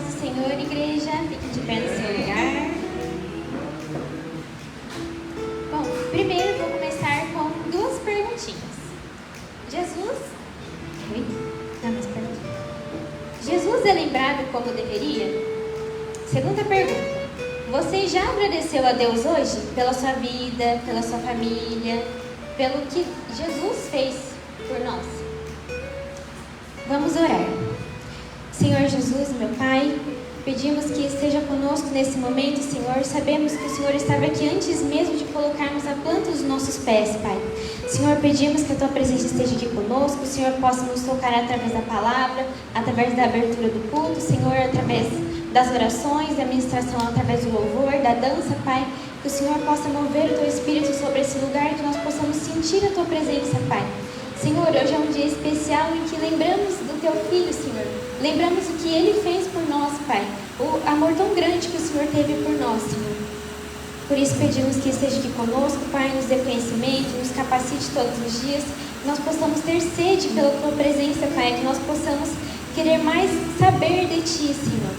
do Senhor, igreja. Fique de pé no seu lugar. Bom, primeiro vou começar com duas perguntinhas. Jesus é lembrado como deveria? Segunda pergunta. Você já agradeceu a Deus hoje pela sua vida, pela sua família, pelo que Jesus fez por nós? Vamos orar. Senhor Jesus, meu Pai, pedimos que esteja conosco nesse momento, Senhor. Sabemos que o Senhor estava aqui antes mesmo de colocarmos a planta dos nossos pés, Pai. Senhor, pedimos que a Tua presença esteja aqui conosco, o Senhor possa nos tocar através da palavra, através da abertura do culto, Senhor, através das orações, da ministração, através do louvor, da dança, Pai. Que o Senhor possa mover o Teu Espírito sobre esse lugar, que nós possamos sentir a Tua presença, Pai. Senhor, hoje é um dia especial em que lembramos do Teu Filho, Senhor. Lembramos o que Ele fez por nós, Pai. O amor tão grande que o Senhor teve por nós, Senhor. Por isso pedimos que esteja aqui conosco, Pai, nos dê conhecimento, nos capacite todos os dias, que nós possamos ter sede pela Tua presença, Pai, que nós possamos querer mais saber de Ti, Senhor.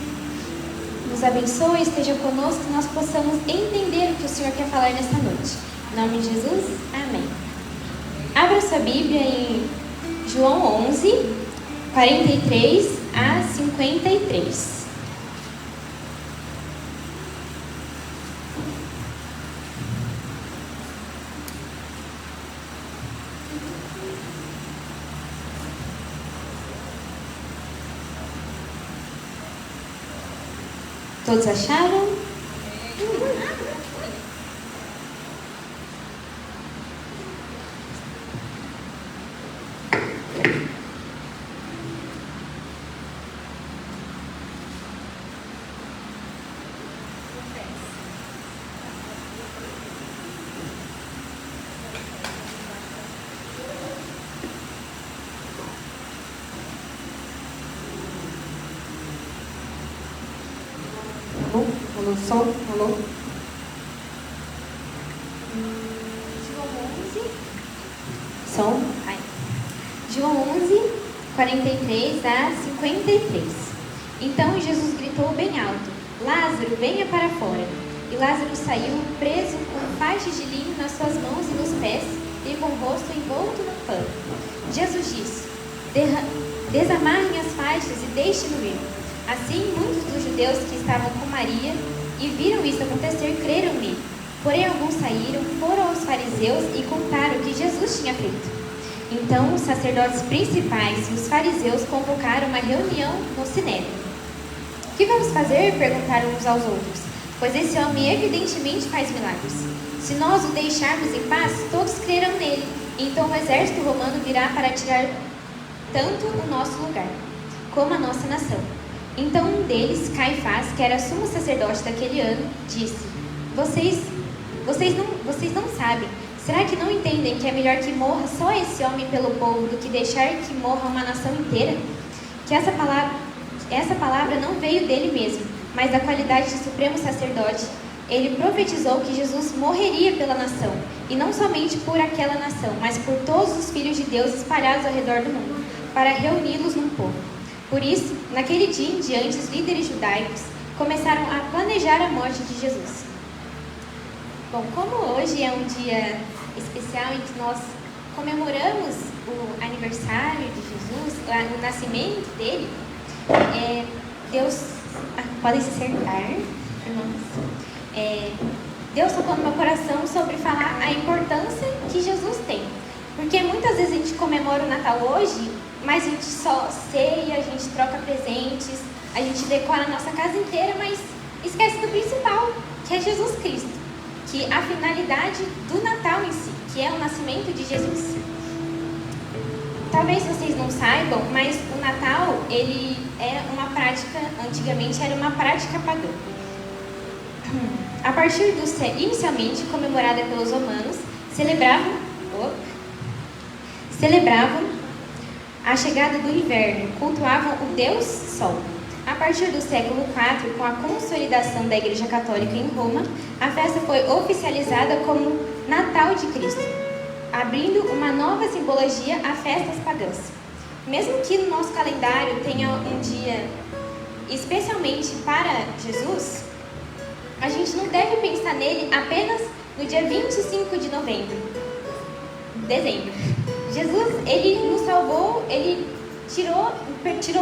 Nos abençoe, esteja conosco, que nós possamos entender o que o Senhor quer falar nessa noite. Em nome de Jesus, amém. Abra sua Bíblia em João 11, 43 a 53. Todos acharam? Alô, som, alô. João 11. Som. Ai. João 11, 43 a 53. Então Jesus gritou bem alto: Lázaro, venha para fora. E Lázaro saiu preso com faixas de linho nas suas mãos e nos pés e com o rosto envolto no pano. Jesus disse: desamarrem as faixas e deixem-no ir. Assim, muitos dos judeus que estavam com Maria e viram isso acontecer creram nele. Porém, alguns saíram, foram aos fariseus e contaram o que Jesus tinha feito. Então, os sacerdotes principais e os fariseus convocaram uma reunião no Sinédrio. O que vamos fazer? Perguntaram uns aos outros. Pois esse homem evidentemente faz milagres. Se nós o deixarmos em paz, todos crerão nele. Então o exército romano virá para tirar tanto o nosso lugar, como a nossa nação. Então um deles, Caifás, que era sumo sacerdote daquele ano, disse: Vocês não sabem. Será que não entendem que é melhor que morra só esse homem pelo povo do que deixar que morra uma nação inteira? Que essa palavra não veio dele mesmo, mas da qualidade de supremo sacerdote. Ele profetizou que Jesus morreria pela nação, e não somente por aquela nação, mas por todos os filhos de Deus espalhados ao redor do mundo, para reuni-los num povo. Por isso, naquele dia em diante, os líderes judaicos começaram a planejar a morte de Jesus. Bom, como hoje é um dia especial em que nós comemoramos o aniversário de Jesus, o nascimento dele, Deus... podem se sentar, irmãos. Deus tocou no meu coração sobre falar a importância que Jesus tem. Porque muitas vezes a gente comemora o Natal hoje, mas a gente só ceia, a gente troca presentes, a gente decora a nossa casa inteira, mas esquece do principal, que é Jesus Cristo. Que a finalidade do Natal em si, que é o nascimento de Jesus. Talvez vocês não saibam, mas o Natal, ele era uma prática, antigamente era uma prática pagã. A partir do inicialmente comemorada pelos romanos, celebravam a chegada do inverno, cultuavam o Deus Sol. A partir do século IV, com a consolidação da Igreja Católica em Roma, a festa foi oficializada como Natal de Cristo, abrindo uma nova simbologia a festas pagãs. Mesmo que no nosso calendário tenha um dia especialmente para Jesus, a gente não deve pensar nele apenas no dia 25 de dezembro. Jesus, ele nos salvou, ele tirou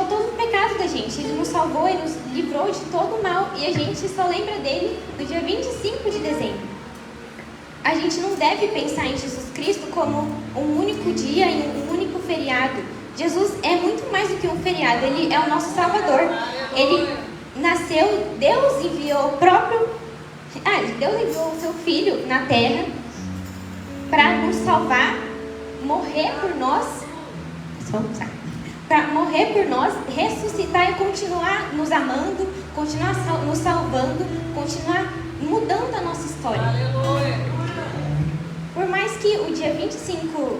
todo o pecado da gente, ele nos salvou, ele nos livrou de todo o mal, e a gente só lembra dele no dia 25 de dezembro. A gente não deve pensar em Jesus Cristo como um único dia, em um único feriado. Jesus é muito mais do que um feriado, ele é o nosso Salvador. Ele nasceu, Deus enviou o seu Filho na terra para nos salvar, morrer por nós, ressuscitar e continuar nos amando, continuar nos salvando, continuar mudando a nossa história. Por mais que o dia 25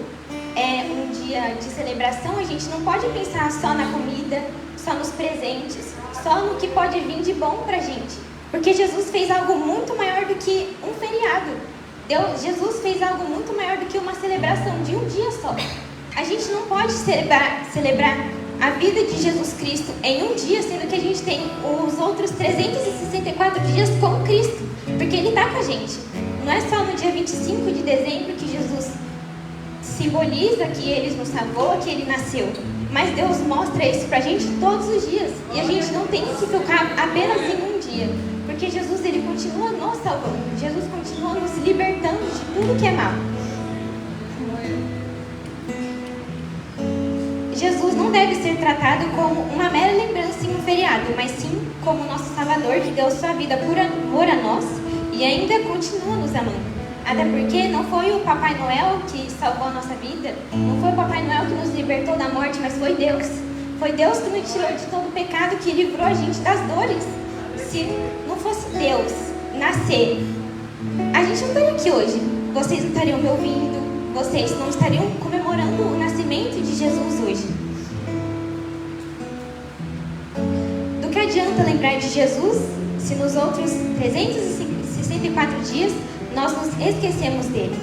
é um dia de celebração, a gente não pode pensar só na comida, só nos presentes, só no que pode vir de bom pra gente. Porque Jesus fez algo muito maior do que um feriado. Jesus fez algo muito maior do que uma celebração de um dia só. A gente não pode celebrar a vida de Jesus Cristo em um dia, sendo que a gente tem os outros 364 dias com Cristo. Porque Ele está com a gente. Não é só no dia 25 de dezembro que Jesus simboliza que Ele nos salvou, que Ele nasceu. Mas Deus mostra isso pra gente todos os dias. E a gente não tem que focar apenas em um dia. Porque Jesus, Ele continua nos salvando. Jesus continua nos libertando de tudo que é mal. Jesus não deve ser tratado como uma mera lembrança em um feriado, mas sim como nosso Salvador, que deu sua vida por amor a nós e ainda continua nos amando. Até porque não foi o Papai Noel que salvou a nossa vida, não foi o Papai Noel que nos libertou da morte, mas foi Deus. Foi Deus que nos tirou de todo o pecado, que livrou a gente das dores. Se não fosse Deus nascer, a gente não estaria aqui hoje. Vocês não estariam me ouvindo, vocês não estariam comemorando o nascimento de Jesus hoje. Do que adianta lembrar de Jesus se nos outros 364 dias nós nos esquecemos dele?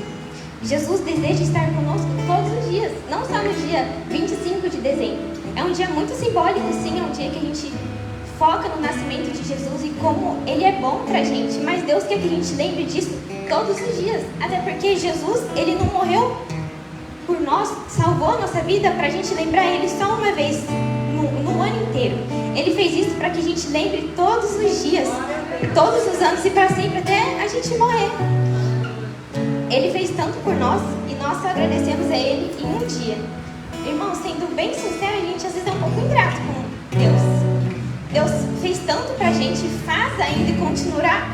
Jesus deseja estar conosco todos os dias, não só no dia 25 de dezembro. É um dia muito simbólico, sim, é um dia que a gente foca no nascimento de Jesus e como ele é bom pra gente, mas Deus quer que a gente lembre disso todos os dias, até porque Jesus, ele não morreu por nós, salvou a nossa vida pra gente lembrar ele só uma vez no ano inteiro. Ele fez isso para que a gente lembre todos os dias, todos os anos e para sempre, até a gente morrer. Ele fez tanto por nós e nós só agradecemos a ele em um dia. Irmão, sendo bem sincero, a gente às vezes é um pouco ingrato com Deus. Deus fez tanto pra gente, faz ainda e continuará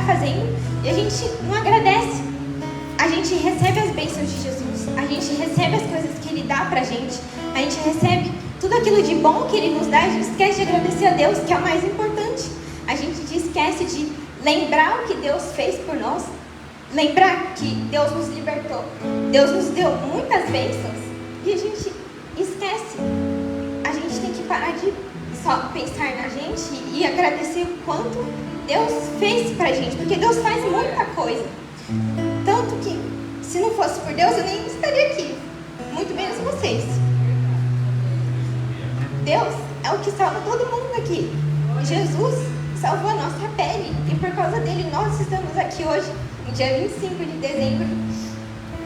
fazendo, e a gente não agradece. A gente recebe as bênçãos de Jesus, a gente recebe as coisas que Ele dá pra gente, a gente recebe tudo aquilo de bom que Ele nos dá, a gente esquece de agradecer a Deus, que é o mais importante. A gente esquece de lembrar o que Deus fez por nós, lembrar que Deus nos libertou, Deus nos deu muitas bênçãos, e a gente esquece. A gente tem que parar de só pensar na gente e agradecer o quanto Deus fez pra gente, porque Deus faz muita coisa. Tanto que, se não fosse por Deus, eu nem estaria aqui, muito menos vocês. Deus é o que salva todo mundo aqui. Jesus salvou a nossa pele, e por causa dele nós estamos aqui hoje, no dia 25 de dezembro,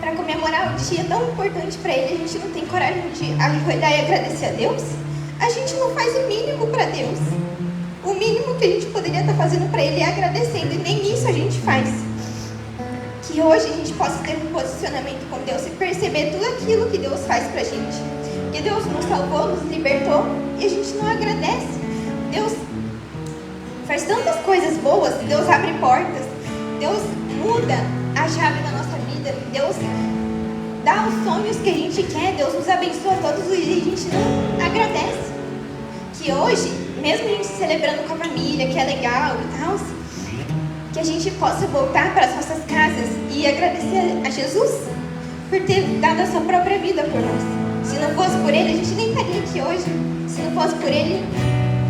para comemorar o dia tão importante para ele. A gente não tem coragem de ajoelhar e agradecer a Deus. A gente não faz o mínimo para Deus. O mínimo que a gente poderia estar fazendo para ele é agradecendo, e nem isso a gente faz. Que hoje a gente possa ter um posicionamento com Deus e perceber tudo aquilo que Deus faz pra gente. Que Deus nos salvou, nos libertou, e a gente não agradece. Deus faz tantas coisas boas, Deus abre portas, Deus muda a chave da nossa vida, Deus dá os sonhos que a gente quer, Deus nos abençoa todos os dias e a gente não agradece. Que hoje, mesmo a gente celebrando com a família, que é legal e tal, que a gente possa voltar para as nossas casas e agradecer a Jesus por ter dado a sua própria vida por nós. Se não fosse por ele, a gente nem estaria aqui hoje. Se não fosse por ele,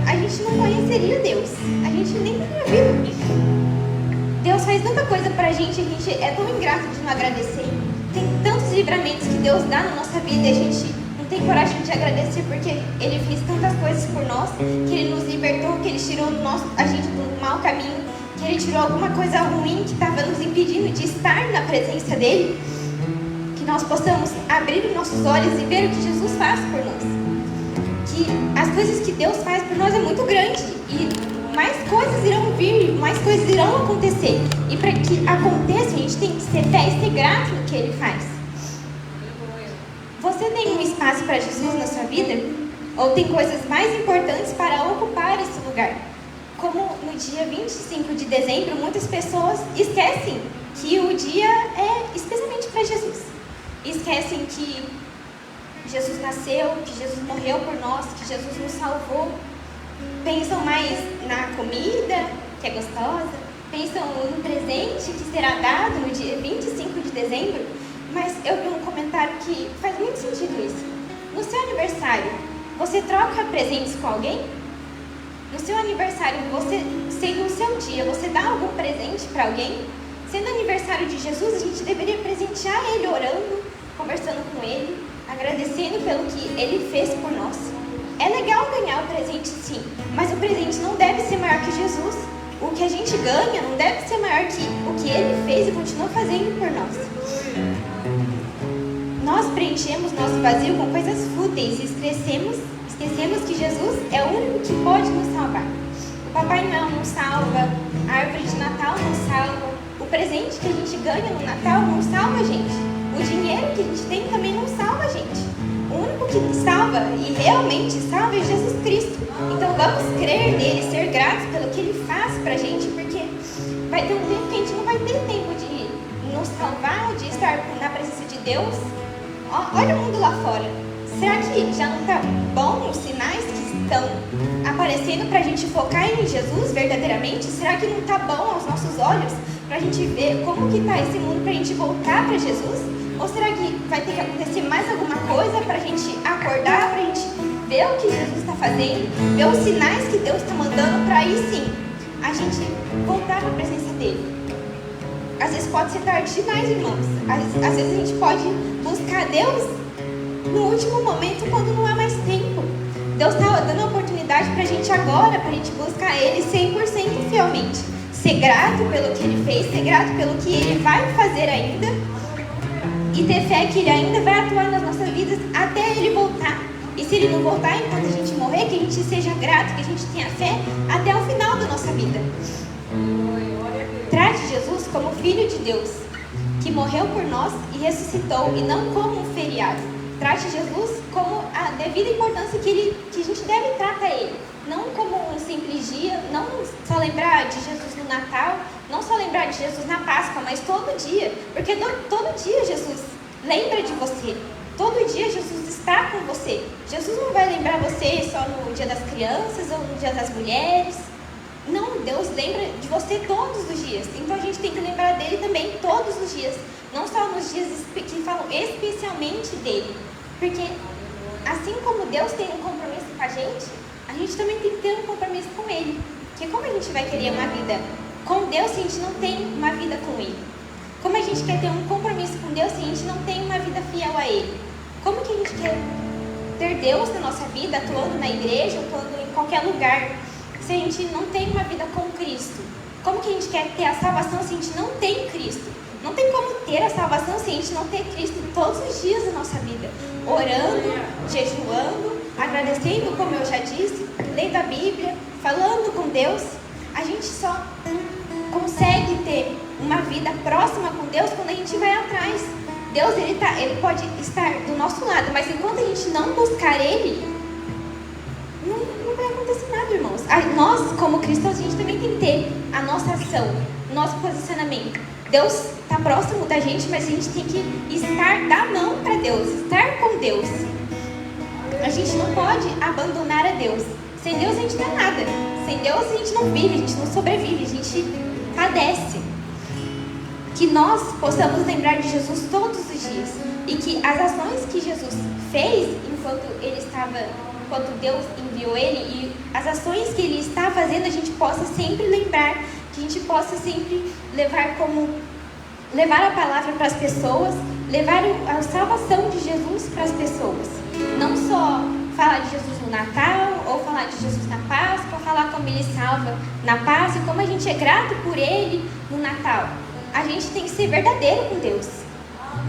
a gente não conheceria Deus. A gente nem teria vida. Deus faz tanta coisa pra gente, a gente é tão ingrato de não agradecer. Tem tantos livramentos que Deus dá na nossa vida e a gente não tem coragem de agradecer porque Ele fez tantas coisas por nós, que Ele nos libertou, que Ele tirou a gente do mau caminho, que Ele tirou alguma coisa ruim que estava nos impedindo de estar na presença dEle. Que nós possamos abrir os nossos olhos e ver o que Jesus faz por nós. Que as coisas que Deus faz por nós é muito grande e mais coisas irão vir, mais coisas irão acontecer. E para que aconteça, a gente tem que ser fé e ser grato no que Ele faz. Você tem um espaço para Jesus na sua vida? Ou tem coisas mais importantes para ocupar esse lugar? Como no dia 25 de dezembro, muitas pessoas esquecem que o dia é especialmente para Jesus. Esquecem que Jesus nasceu, que Jesus morreu por nós, que Jesus nos salvou. Pensam mais na comida, que é gostosa. Pensam no presente que será dado no dia 25 de dezembro. Mas eu vi um comentário que faz muito sentido isso. No seu aniversário, você troca presentes com alguém? No seu aniversário, sendo o seu dia, você dá algum presente para alguém? Sendo aniversário de Jesus, a gente deveria presentear Ele orando, conversando com Ele, agradecendo pelo que Ele fez por nós. É legal ganhar o presente, sim, mas o presente não deve ser maior que Jesus. O que a gente ganha não deve ser maior que o que Ele fez e continua fazendo por nós. Nós preenchemos nosso vazio com coisas fúteis e esquecemos que Jesus é o único que pode nos salvar. O Papai Noel não salva, a árvore de Natal não salva, o presente que a gente ganha no Natal não salva a gente, o dinheiro que a gente tem também não salva a gente. O único que salva e realmente salva é Jesus Cristo. Então vamos crer nele, ser gratos pelo que Ele faz pra gente, porque vai ter um tempo que a gente não vai ter tempo de nos salvar, de estar na presença de Deus. Olha o mundo lá fora. Será que já não está bom os sinais que estão aparecendo para a gente focar em Jesus verdadeiramente? Será que não está bom aos nossos olhos para a gente ver como que está esse mundo para a gente voltar para Jesus? Ou será que vai ter que acontecer mais alguma coisa para a gente acordar, para a gente ver o que Jesus está fazendo, ver os sinais que Deus está mandando para aí sim a gente voltar para a presença dEle? Às vezes pode ser tarde demais, irmãos. Às vezes a gente pode buscar Deus no último momento, quando não há mais tempo. Deus está dando a oportunidade para a gente agora, para a gente buscar Ele 100% fielmente. Ser grato pelo que Ele fez, ser grato pelo que Ele vai fazer ainda. E ter fé que Ele ainda vai atuar nas nossas vidas até Ele voltar. E se Ele não voltar, enquanto a gente morrer, que a gente seja grato, que a gente tenha fé até o final da nossa vida. Trate Jesus como Filho de Deus, que morreu por nós e ressuscitou, e não como um feriado. Trate Jesus como a devida importância que a gente deve tratar Ele. Não como um simples dia, não só lembrar de Jesus no Natal, não só lembrar de Jesus na Páscoa, mas todo dia. Porque todo dia Jesus lembra de você. Todo dia Jesus está com você. Jesus não vai lembrar você só no dia das crianças ou no dia das mulheres. Não, Deus lembra de você todos os dias. Então a gente tem que lembrar dele também todos os dias. Não só nos dias que falam especialmente dele. Porque assim como Deus tem um compromisso com a gente também tem que ter um compromisso com Ele. Porque como a gente vai querer uma vida com Deus se a gente não tem uma vida com Ele? Como a gente quer ter um compromisso com Deus se a gente não tem uma vida fiel a Ele? Como que a gente quer ter Deus na nossa vida, atuando na igreja, atuando em qualquer lugar, se a gente não tem uma vida com Cristo? Como que a gente quer ter a salvação se a gente não tem Cristo? Não tem como ter a salvação se a gente não ter Cristo todos os dias da nossa vida. Orando, jejuando, agradecendo, como eu já disse, lendo a Bíblia, falando com Deus. A gente só consegue ter uma vida próxima com Deus quando a gente vai atrás. Deus, Ele pode estar do nosso lado, mas enquanto a gente não buscar Ele, não vai acontecer nada, irmãos. Nós, como cristãos, a gente também tem que ter a nossa ação, o nosso posicionamento. Deus está próximo da gente, mas a gente tem que dar mão para Deus, estar com Deus. A gente não pode abandonar a Deus. Sem Deus a gente não é nada. Sem Deus a gente não vive, a gente não sobrevive, a gente padece. Que nós possamos lembrar de Jesus todos os dias. E que as ações que Jesus fez enquanto Deus enviou Ele, e as ações que Ele está fazendo, a gente possa sempre lembrar, que a gente possa sempre levar a palavra para as pessoas, levar a salvação de Jesus para as pessoas. não só falar de Jesus no Natal, ou falar de Jesus na Páscoa, ou falar como Ele salva na Páscoa, como a gente é grato por Ele no Natal. A gente tem que ser verdadeiro com Deus.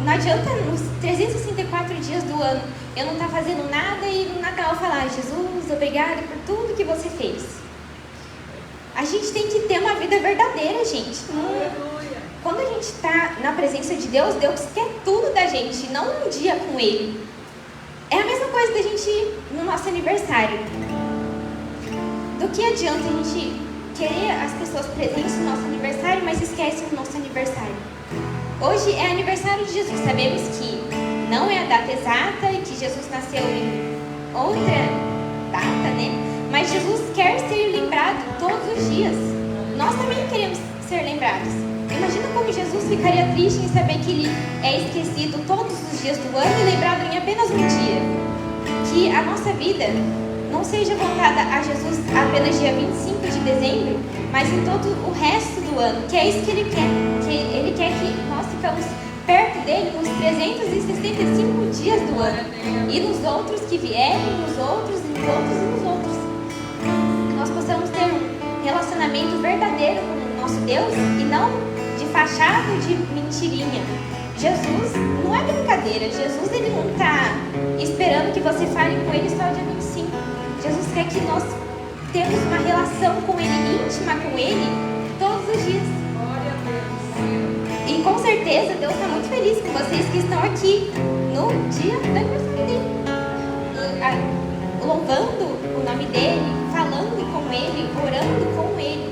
Não adianta nos 364 dias do ano eu não estar fazendo nada e no Natal falar: Jesus, obrigado por tudo que você fez. A gente tem que ter uma vida verdadeira, gente. Quando a gente está na presença de Deus, Deus quer tudo da gente, não um dia com Ele. É a mesma coisa da gente ir no nosso aniversário. Do que adianta a gente querer as pessoas presentes no nosso aniversário, mas esquece o nosso aniversário? Hoje é aniversário de Jesus. Sabemos que não é a data exata e que Jesus nasceu em outra data, né? Mas Jesus quer ser lembrado todos os dias. Nós também queremos ser lembrados. Imagina como Jesus ficaria triste em saber que Ele é esquecido todos os dias do ano e lembrado em apenas um dia. Que a nossa vida não seja voltada a Jesus apenas dia 25 de dezembro, mas em todo o resto do ano, que é isso que Ele quer. Que Ele quer que nós ficamos perto dEle nos 365 dias do ano. E nos outros que vierem, nos outros, nos outros e nos outros. Que nós possamos ter um relacionamento verdadeiro com o nosso Deus e não de fachada, de mentirinha. Jesus não é brincadeira. Jesus, Ele não está esperando que você fale com Ele só dia 25. Jesus quer que nós temos uma relação com Ele, íntima com Ele, todos os dias. E com certeza Deus está muito feliz com vocês que estão aqui no dia do aniversário dele, louvando o nome dele, falando com Ele, orando com Ele.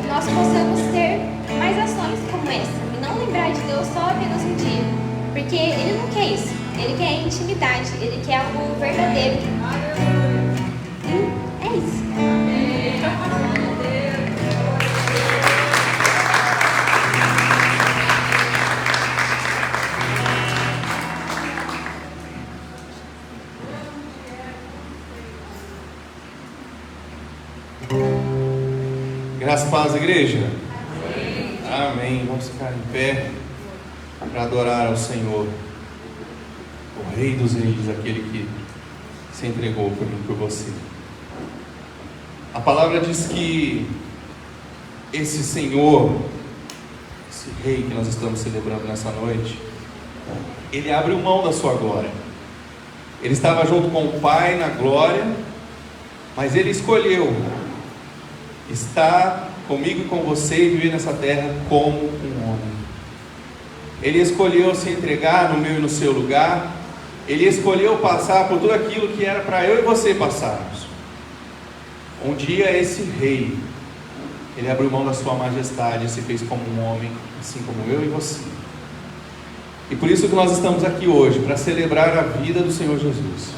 Que nós possamos ter mais ações como essa e não lembrar de Deus só apenas um dia, porque Ele não quer isso. Ele quer intimidade, Ele quer algo verdadeiro. E é isso. Graças a paz, igreja. Amém. Vamos ficar em pé para adorar ao Senhor, o Rei dos Reis, aquele que se entregou por mim, por você. A palavra diz que esse Senhor, esse Rei que nós estamos celebrando nessa noite, Ele abriu mão da sua glória. Ele estava junto com o Pai na glória, mas Ele escolheu estar comigo e com você e viver nessa terra como um homem. Ele escolheu se entregar no meu e no seu lugar. Ele escolheu passar por tudo aquilo que era para eu e você passarmos. Um dia esse rei, ele abriu mão da sua majestade e se fez como um homem, assim como eu e você. E por isso que nós estamos aqui hoje, para celebrar a vida do Senhor Jesus.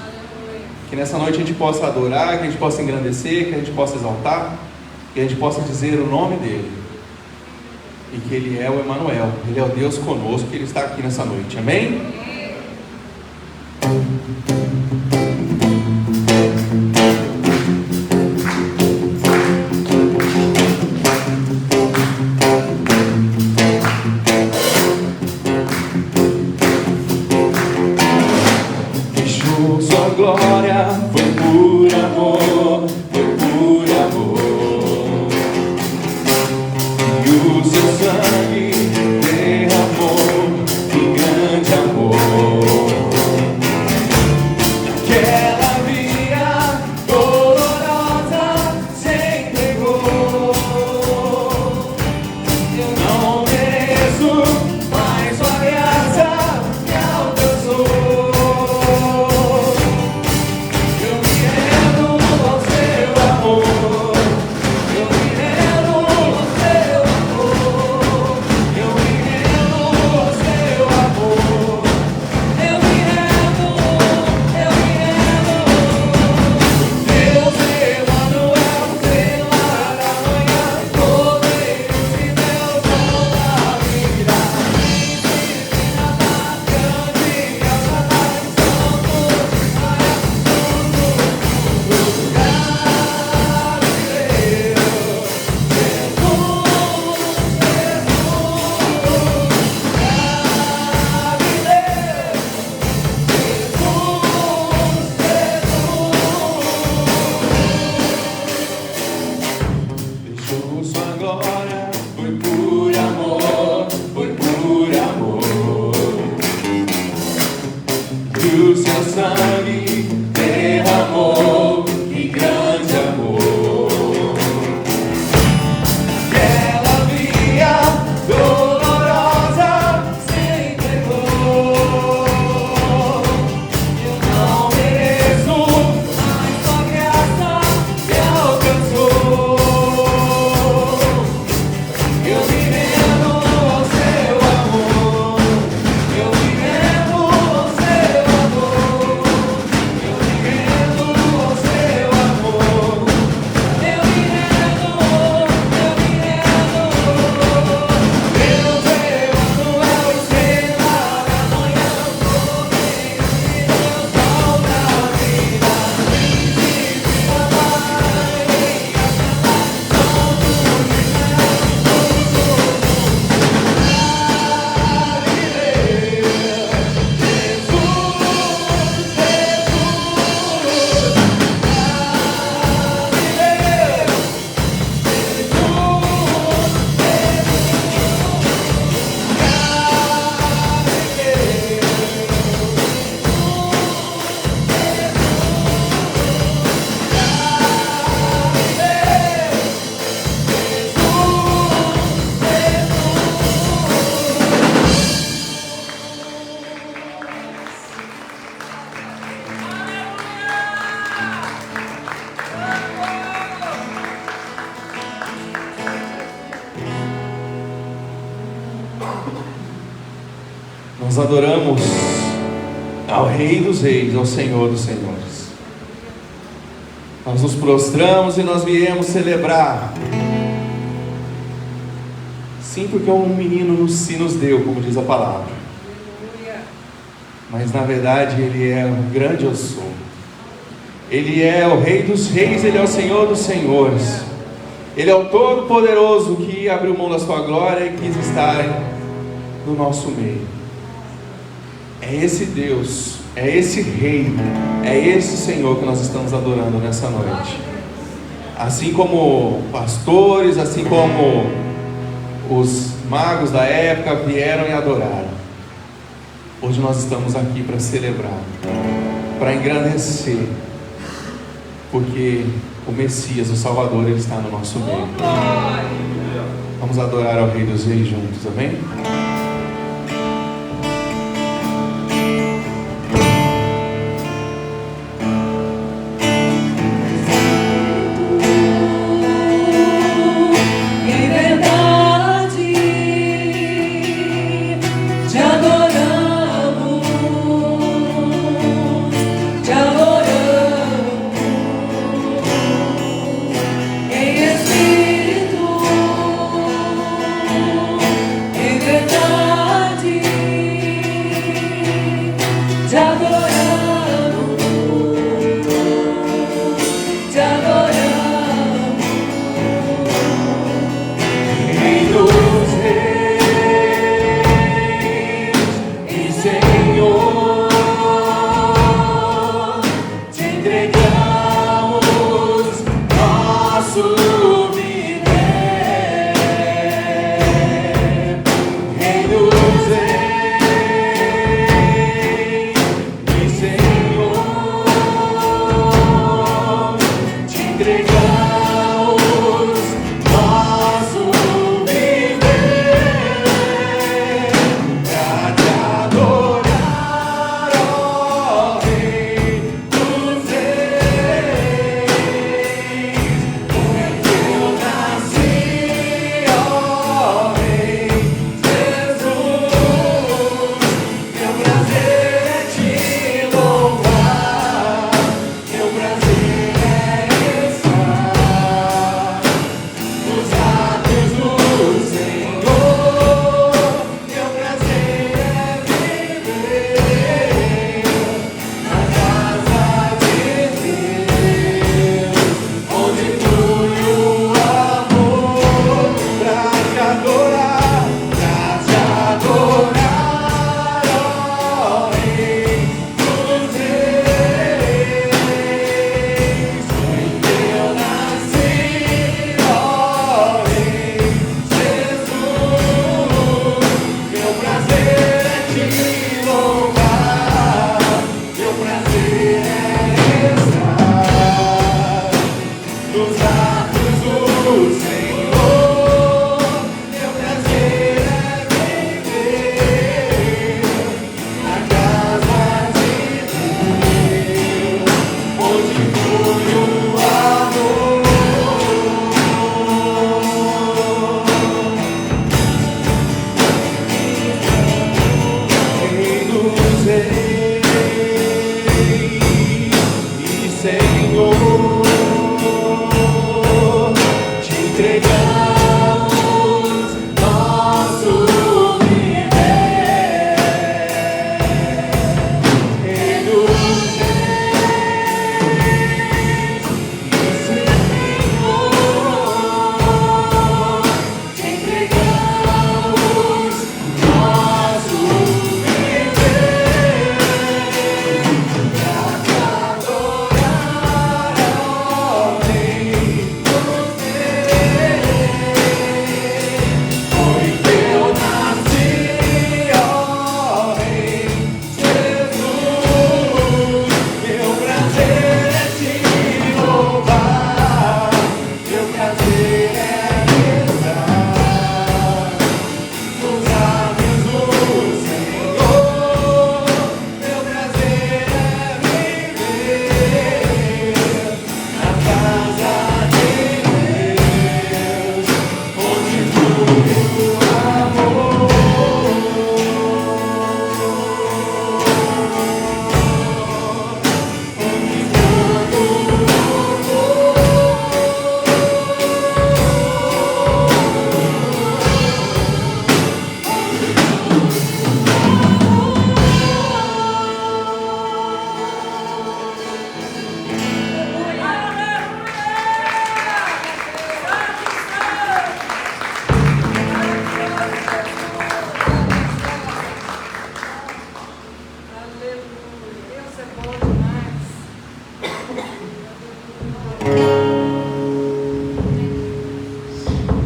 Que nessa noite a gente possa adorar, que a gente possa engrandecer, que a gente possa exaltar, que a gente possa dizer o nome dele. E que Ele é o Emanuel, Ele é o Deus conosco, que Ele está aqui nessa noite. Amém? Deixou sua glória, foi por amor, foi por amor. E o seu sangue derramou em grande amor. Nós adoramos ao Rei dos Reis, ao Senhor dos Senhores. Nós nos prostramos e nós viemos celebrar. Sim, porque um menino se nos deu, como diz a palavra. Mas na verdade Ele é o grande eu sou. Ele é o Rei dos Reis, Ele é o Senhor dos Senhores. Ele é o Todo-Poderoso que abriu mão da sua glória e quis estar no nosso meio. É esse Deus, é esse Rei, é esse Senhor que nós estamos adorando nessa noite. Assim como pastores, assim como os magos da época vieram e adoraram, hoje nós estamos aqui para celebrar, para engrandecer, porque o Messias, o Salvador, Ele está no nosso meio. Vamos adorar ao Rei dos Reis juntos, amém?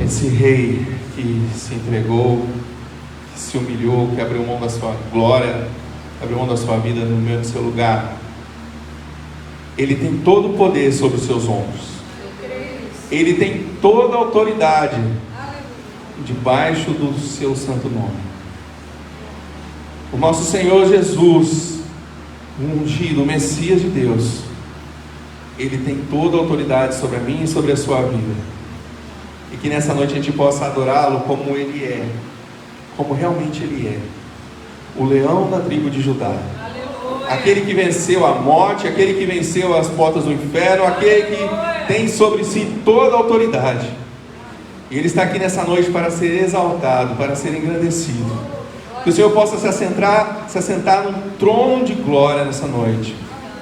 Esse rei que se entregou, que se humilhou, que abriu mão da sua glória, abriu mão da sua vida no meio do seu lugar, ele tem todo o poder sobre os seus ombros. Ele tem toda a autoridade debaixo do seu santo nome. O nosso Senhor Jesus, o ungido, o Messias de Deus, ele tem toda a autoridade sobre a minha e sobre a sua vida. E que nessa noite a gente possa adorá-lo como ele é, como realmente ele é, o leão da tribo de Judá. Aquele que venceu a morte, aquele que venceu as portas do inferno, aquele que tem sobre si toda a autoridade. E ele está aqui nessa noite para ser exaltado, para ser engrandecido. Que o Senhor possa se assentar num trono de glória nessa noite.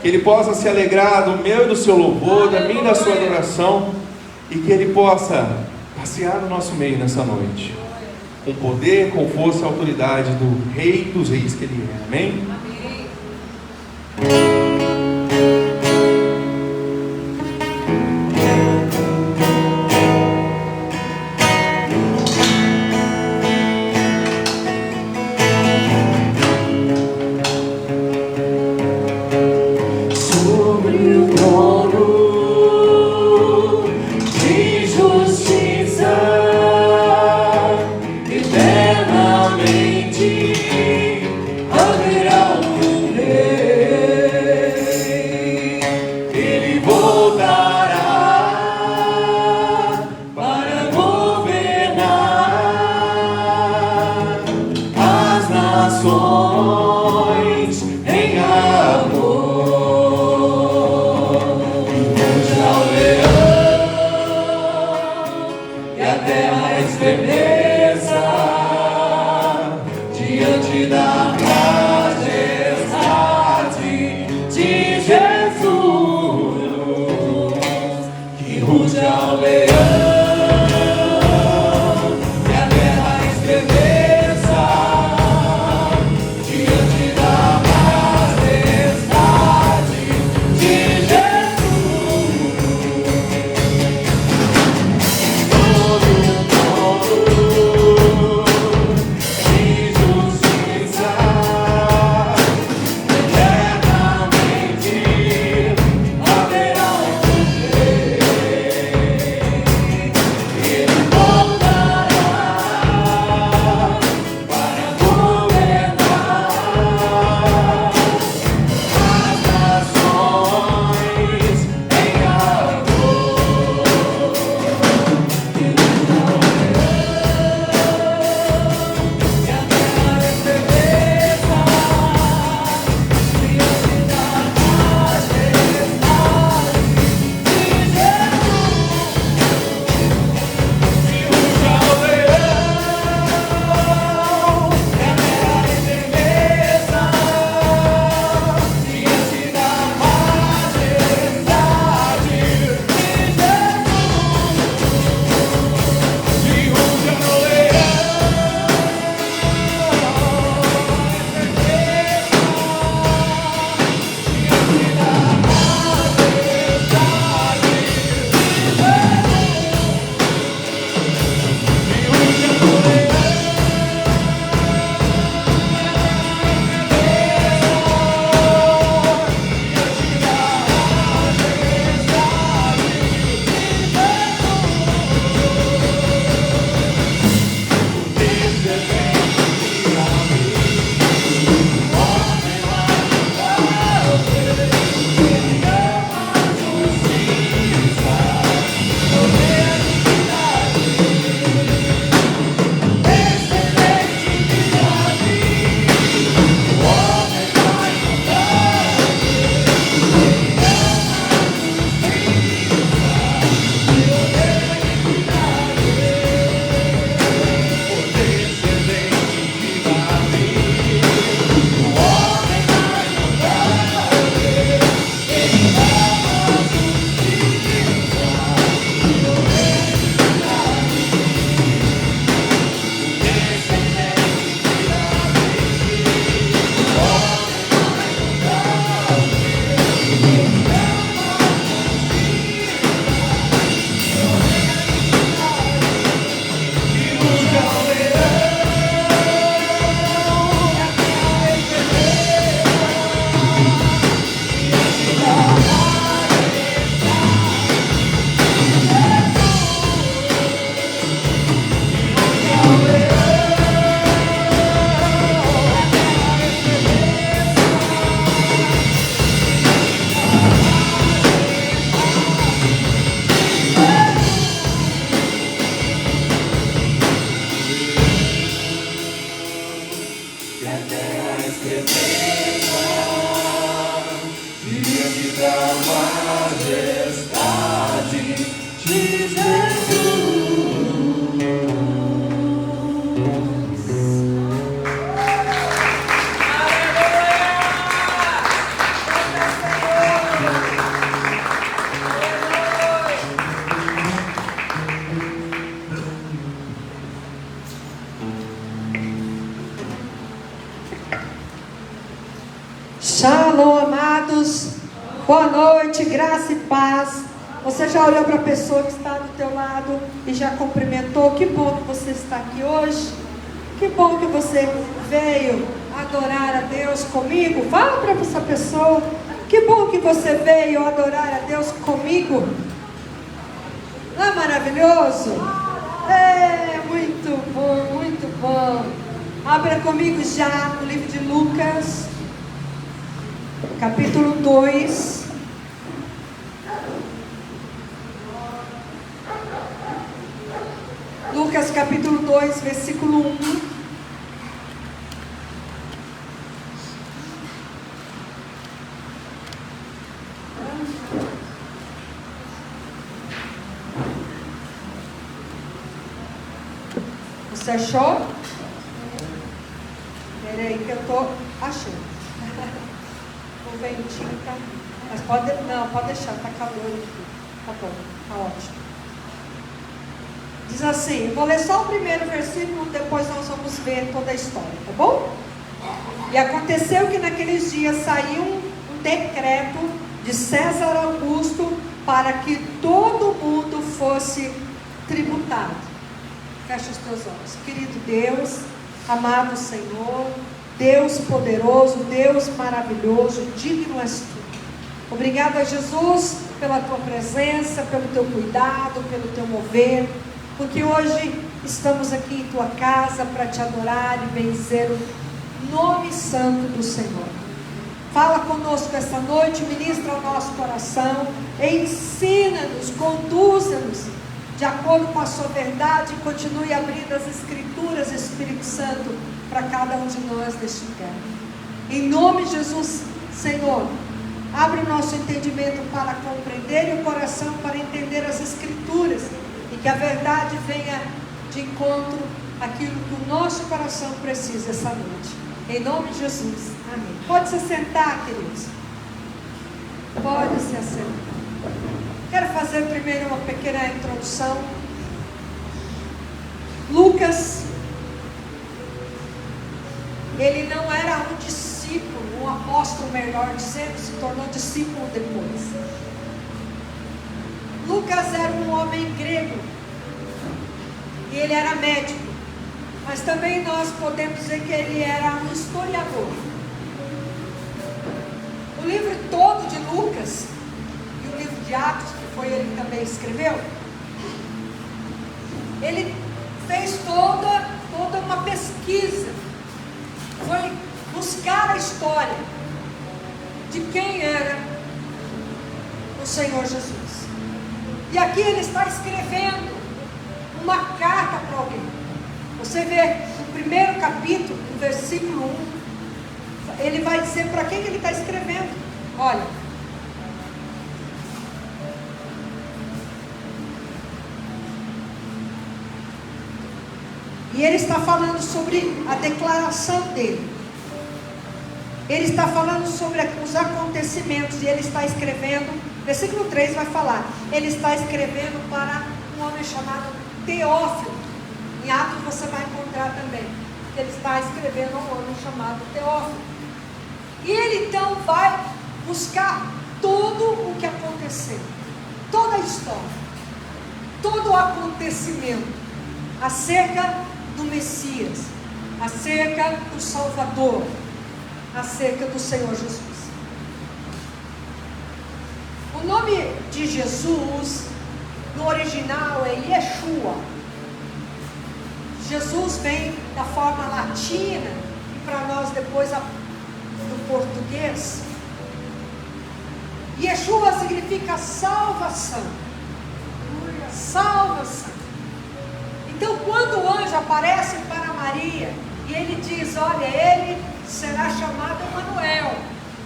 Que Ele possa se alegrar do meu e do seu louvor, da minha e da sua adoração. E que Ele possa passear no nosso meio nessa noite, com poder, com força e autoridade do Rei dos Reis que Ele é. Amém? de Jesus. Shalom, amados. Boa noite, graça e paz. Você já olhou para a pessoa que está do teu lado e já cumprimentou? Que bom que você está aqui hoje. Que bom que você veio adorar a Deus comigo. Fala para essa pessoa. Que bom que você veio adorar a Deus comigo. Não é maravilhoso? É, muito bom, muito bom. Abra comigo já no livro de Lucas, capítulo 2. Lucas capítulo 2, versículo 1. Você achou? Peraí que eu estou achando. O ventinho tá. Mas pode. Não, pode deixar, tá calor aqui. Tá bom, tá ótimo. Diz assim, vou ler só o primeiro versículo, depois nós vamos ver toda a história, tá bom? E aconteceu que naqueles dias saiu um decreto de César Augusto para que todo mundo fosse tributado. Fecha os teus olhos. Querido Deus, amado Senhor, Deus poderoso, Deus maravilhoso, digno és tu. Obrigado a Jesus pela tua presença, pelo teu cuidado, pelo teu mover, porque hoje estamos aqui em tua casa para te adorar e benzer o nome santo do Senhor. Fala conosco esta noite, ministra o nosso coração, ensina-nos, conduza-nos de acordo com a sua verdade e continue abrindo as Escrituras, Espírito Santo, para cada um de nós deste lugar. Em nome de Jesus, Senhor, abre o nosso entendimento para compreender e o coração para entender as Escrituras e que a verdade venha de encontro àquilo que o nosso coração precisa essa noite. Em nome de Jesus, amém. Pode se sentar, queridos. Pode se assentar. Quero fazer primeiro uma pequena introdução. Lucas, ele não era um discípulo, um apóstolo, melhor dizendo, se tornou discípulo depois. Lucas era um homem grego e ele era médico, mas também nós podemos dizer que ele era um historiador. O livro todo de Lucas e o livro de Atos, que foi ele que também escreveu, ele fez toda uma pesquisa, foi buscar a história de quem era o Senhor Jesus. E aqui ele está escrevendo uma carta para alguém. Você vê no primeiro capítulo, no versículo 1, ele vai dizer para quem ele está escrevendo. Olha, e ele está falando sobre a declaração dele. Ele está falando sobre os acontecimentos e ele está escrevendo, versículo 3 vai falar, ele está escrevendo para um homem chamado Teófilo. Em Atos você vai encontrar também, que ele está escrevendo a um homem chamado Teófilo. E ele então vai buscar tudo o que aconteceu, toda a história, todo o acontecimento acerca do Messias, acerca do Salvador, acerca do Senhor Jesus. O nome de Jesus no original é Yeshua. Jesus vem da forma latina e para nós depois do português. Yeshua significa salvação. Salvação. Então quando o anjo aparece para Maria e ele diz, olha, ele será chamado Emanuel,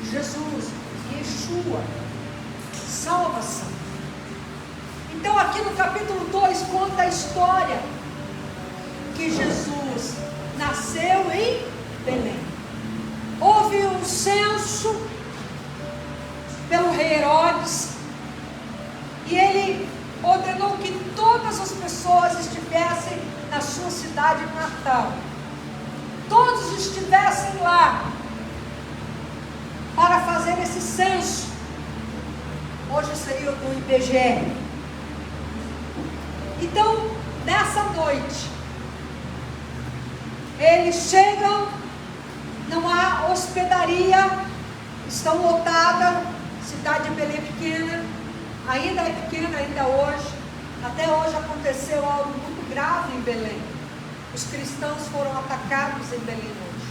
Jesus, Yeshua, salvação. Então aqui no capítulo 2 conta a história que Jesus nasceu em Belém. Houve um censo pelo rei Herodes, e ele ordenou que todas as pessoas estivessem na sua cidade natal. Todos estivessem lá para fazer esse censo. Hoje seria o IBGE. Então, nessa noite, eles chegam, não há hospedaria, estão lotadas, cidade de Belém pequena, ainda é pequena ainda hoje. Até hoje aconteceu algo muito grave em Belém. Os cristãos foram atacados em Belém hoje.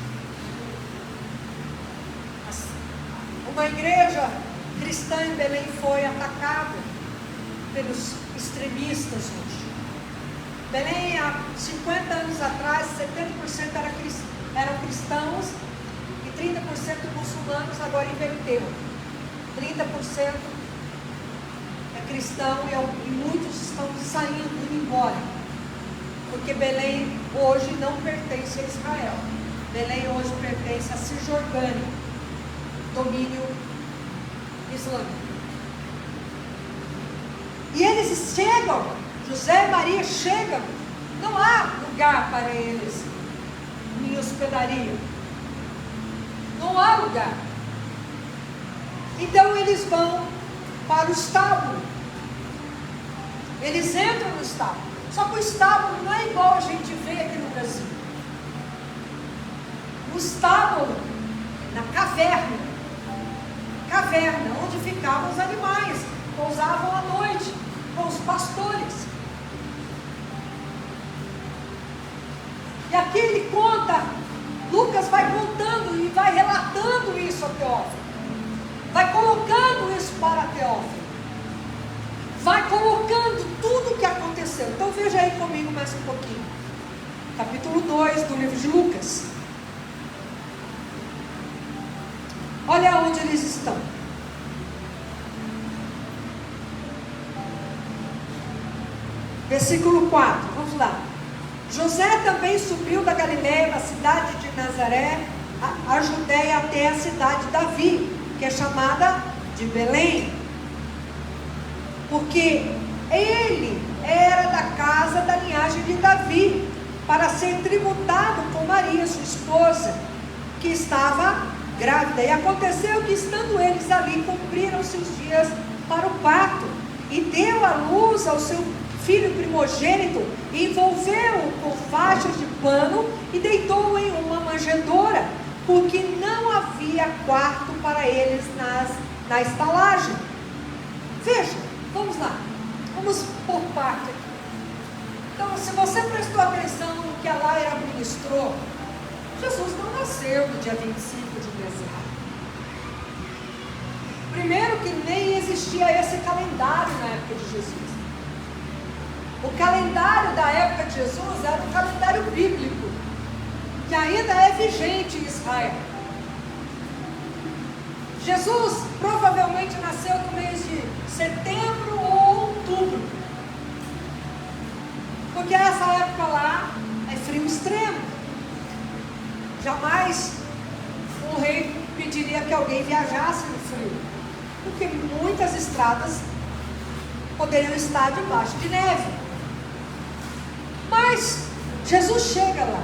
Uma igreja cristã em Belém foi atacada pelos extremistas hoje. Belém, há 50 anos atrás, 70% eram cristãos e 30% muçulmanos. Agora inverteu. 30% é cristão e muitos estão saindo, indo embora. Porque Belém hoje não pertence a Israel. Belém hoje pertence a Cisjordânia, domínio islâmico. E eles chegam, José e Maria chegam, não há lugar para eles em hospedaria. Não há lugar. Então eles vão para o estábulo. Eles entram no estábulo. Só que o estábulo não é igual a gente vê aqui no Brasil. O estábulo, na caverna, onde ficavam os animais, pousavam à noite com os pastores. E aqui ele conta, Lucas vai contando e vai relatando isso a Teófilo, vai colocando isso para Teófilo, vai colocando tudo o que aconteceu. Então veja aí comigo mais um pouquinho, capítulo 2 do livro de Lucas. Olha onde eles estão. Versículo 4, vamos lá. José também subiu da Galileia, da cidade de Nazaré, a Judéia, até a cidade de Davi, que é chamada de Belém, porque ele era da casa da linhagem de Davi, para ser tributado com Maria, sua esposa, que estava grávida. E aconteceu que, estando eles ali, cumpriram-se os dias para o parto, e deu à luz ao seu filho primogênito, envolveu-o com faixas de pano e deitou-o em uma manjedoura, porque não havia quarto para eles na estalagem. Veja, vamos lá, vamos por parte aqui. Então, se você prestou atenção no que a Laira ministrou, Jesus não nasceu no dia 25 de dezembro. Primeiro que nem existia esse calendário na época de Jesus. O calendário da época de Jesus era um calendário bíblico, que ainda é vigente em Israel. Jesus provavelmente nasceu no mês de setembro ou outubro, porque essa época lá é frio extremo. Jamais um rei pediria que alguém viajasse no frio, porque muitas estradas poderiam estar debaixo de neve. Mas Jesus chega lá.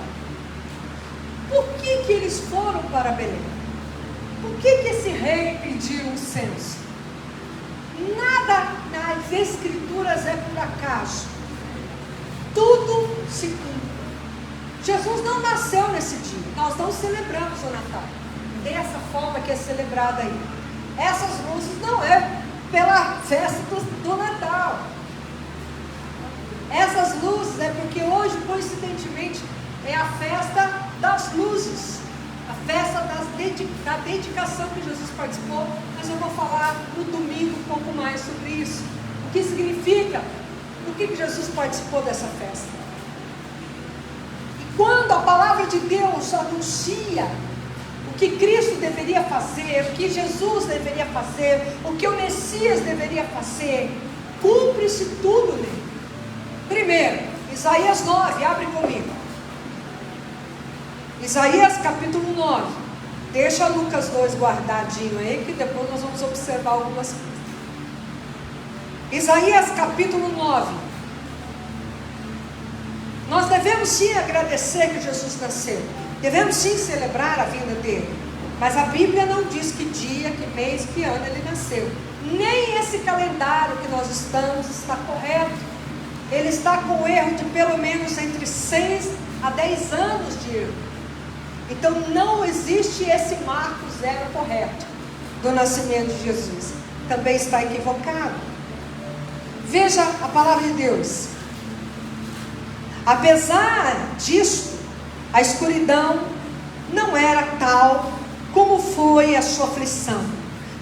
Por que eles foram para Belém? Por que esse rei pediu um censo? Nada nas escrituras é por acaso. Tudo se cumpre. Jesus não nasceu nesse dia. Nós não celebramos o Natal dessa forma que é celebrada aí. Essas luzes não é pela festa do Natal. Essas luzes é porque hoje, coincidentemente, é a festa das luzes, a festa da dedicação que Jesus participou. Mas eu vou falar no domingo um pouco mais sobre isso. O que significa, por que Jesus participou dessa festa. E quando a palavra de Deus anuncia o que Cristo deveria fazer, o que Jesus deveria fazer, o que o Messias deveria fazer, cumpre cumpre-se tudo nele. Primeiro, Isaías 9, abre comigo. Isaías capítulo 9. Deixa Lucas 2 guardadinho aí, que depois nós vamos observar algumas coisas. Isaías capítulo 9. Nós devemos sim agradecer que Jesus nasceu. Devemos sim celebrar a vinda dele. Mas a Bíblia não diz que dia, que mês, que ano ele nasceu. Nem esse calendário que nós estamos está correto. Ele está com erro de pelo menos entre 6 a 10 anos de erro. Então não existe esse marco zero correto do nascimento de Jesus. Também está equivocado. Veja a palavra de Deus. Apesar disso, a escuridão não era tal como foi a sua aflição.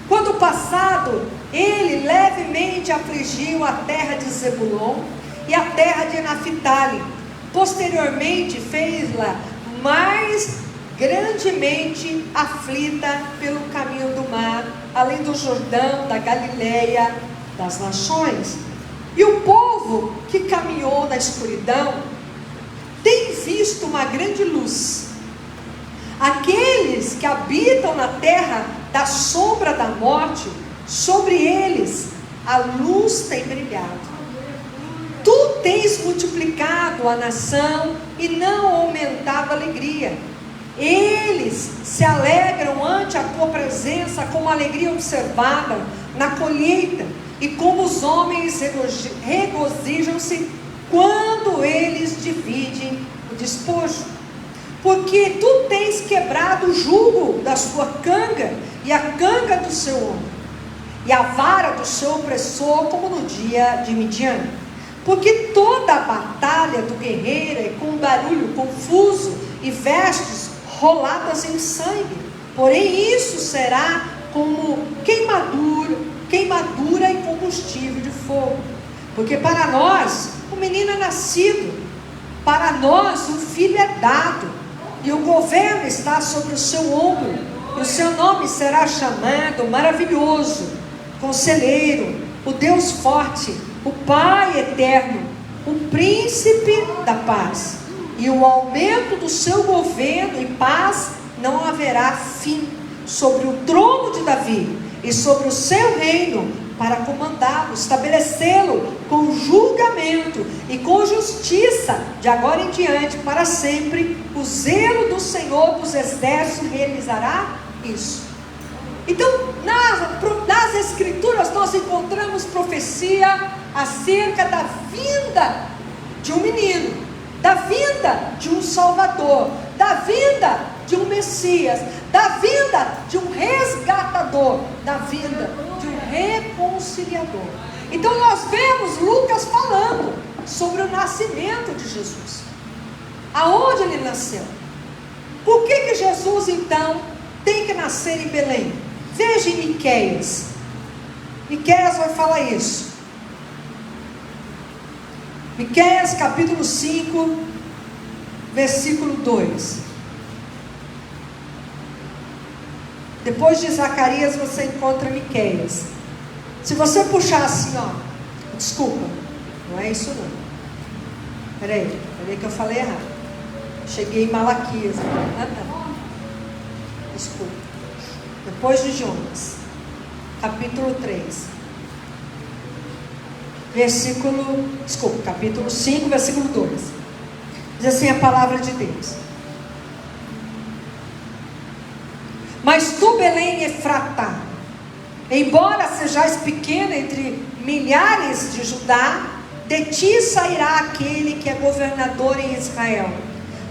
Quando passado, ele levemente afligiu a terra de Zebulon e a terra de Naphtali. Posteriormente, fez-la mais grandemente aflita pelo caminho do mar, além do Jordão, da Galileia, das nações. E o povo que caminhou na escuridão tem visto uma grande luz. Aqueles que habitam na terra da sombra da morte, sobre eles a luz tem brilhado. Tu tens multiplicado a nação e não aumentado a alegria. Eles se alegram ante a tua presença como alegria observada na colheita, e como os homens regozijam-se quando eles dividem o despojo. Porque tu tens quebrado o jugo da sua canga e a canga do seu ombro, e a vara do seu opressor, como no dia de Midian. Porque toda a batalha do guerreiro é com barulho confuso e vestes roladas em sangue. Porém isso será como queimadura e combustível de fogo. Porque para nós o menino é nascido, para nós um filho é dado, e o governo está sobre o seu ombro, e o seu nome será chamado Maravilhoso, Conselheiro, o Deus Forte, o Pai Eterno, o Príncipe da Paz. E o aumento do seu governo e paz não haverá fim sobre o trono de Davi e sobre o seu reino, para comandá-lo, estabelecê-lo com julgamento e com justiça, de agora em diante, para sempre. O zelo do Senhor dos Exércitos realizará isso. Então, nas Escrituras nós encontramos profecia acerca da vinda de um menino, da vinda de um Salvador, da vinda de um Messias, da vinda de um resgatador, da vinda de um reconciliador. Então nós vemos Lucas falando sobre o nascimento de Jesus. Aonde ele nasceu? Por que Jesus então tem que nascer em Belém? Veja em Miqueias. Miqueias vai falar isso. Miqueias capítulo 5, versículo 2. Depois de Zacarias você encontra Miqueias. Se você puxar assim, ó, desculpa, não é isso não. Peraí que eu falei errado. Cheguei em Malaquias. Desculpa. Depois de Jonas, capítulo 3. Capítulo 5, versículo 2. Diz assim a palavra de Deus: Mas tu, Belém Efratá, embora sejais pequena entre milhares de Judá, de ti sairá aquele que é governador em Israel,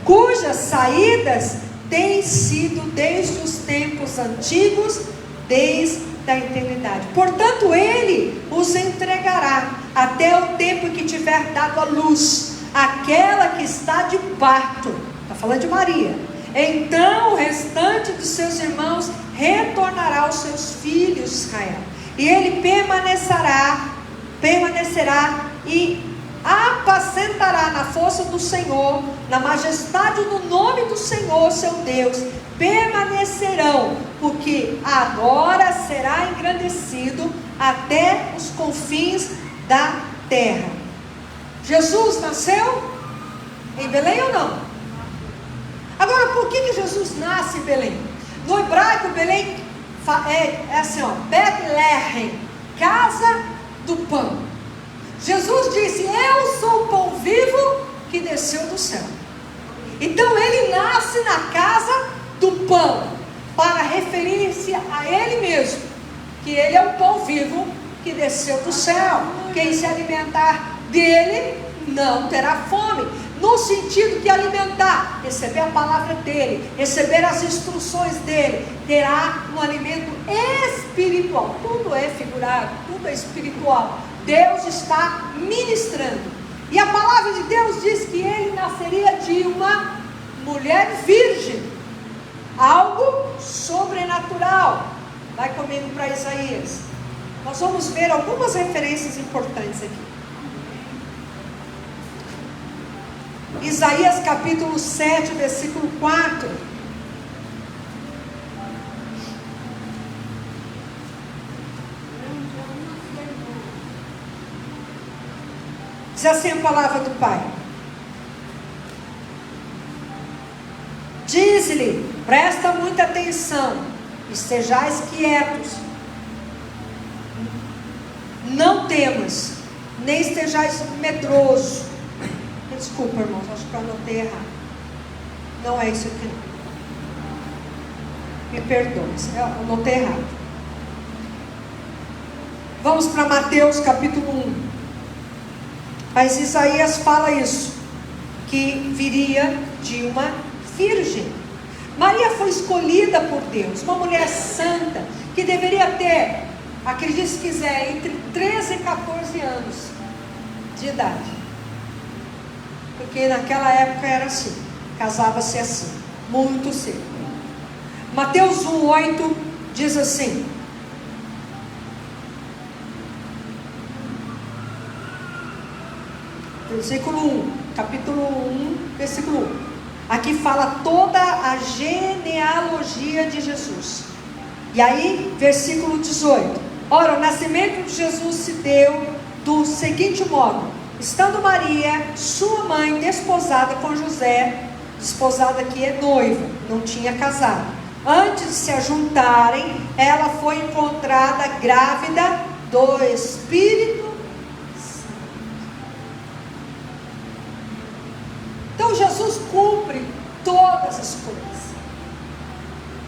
cujas saídas têm sido desde os tempos antigos, desde a eternidade. Portanto, ele os entregará até o tempo em que tiver dado a luz aquela que está de parto. Está falando de Maria. Então o restante dos seus irmãos retornará aos seus filhos de Israel, e ele permanecerá e apacentará na força do Senhor, na majestade do nome do Senhor seu Deus. Permanecerão, porque agora será engrandecido até os confins da terra. Jesus nasceu em Belém ou não? Agora, por que Jesus nasce em Belém? No hebraico, Belém é assim, ó, Betlehem, casa do pão. Jesus disse: eu sou o pão vivo que desceu do céu. Então ele nasce na casa do pão, para referir-se a ele mesmo, que ele é o pão vivo que desceu do céu. Quem se alimentar dele não terá fome. No sentido que alimentar, receber a palavra dele, receber as instruções dele, terá um alimento espiritual. Tudo é figurado, tudo é espiritual. Deus está ministrando. E a palavra de Deus diz que ele nasceria de uma mulher virgem. Algo sobrenatural. Vai comigo para Isaías. Nós vamos ver algumas referências importantes aqui. Isaías capítulo 7, versículo 4. Diz assim a palavra do Pai: diz-lhe, presta muita atenção, estejais quietos, não temas, nem estejais medroso. Desculpa, irmãos, acho que eu anotei errado. Não é isso aqui não. Me perdoe, eu anotei errado. Vamos para Mateus capítulo 1. Mas Isaías fala isso, que viria de uma virgem. Maria foi escolhida por Deus, uma mulher santa, que deveria ter, acredite se quiser, entre 13 e 14 anos de idade. Porque naquela época era assim, casava-se assim, muito cedo. Mateus 1,8 diz assim: versículo 1, capítulo 1, versículo 1. Aqui fala toda a genealogia de Jesus. E aí, versículo 18. Ora, o nascimento de Jesus se deu do seguinte modo: estando Maria, sua mãe, desposada com José, desposada aqui é noiva, não tinha casado. Antes de se ajuntarem, ela foi encontrada grávida do Espírito Santo. Então Jesus cumpre todas as coisas.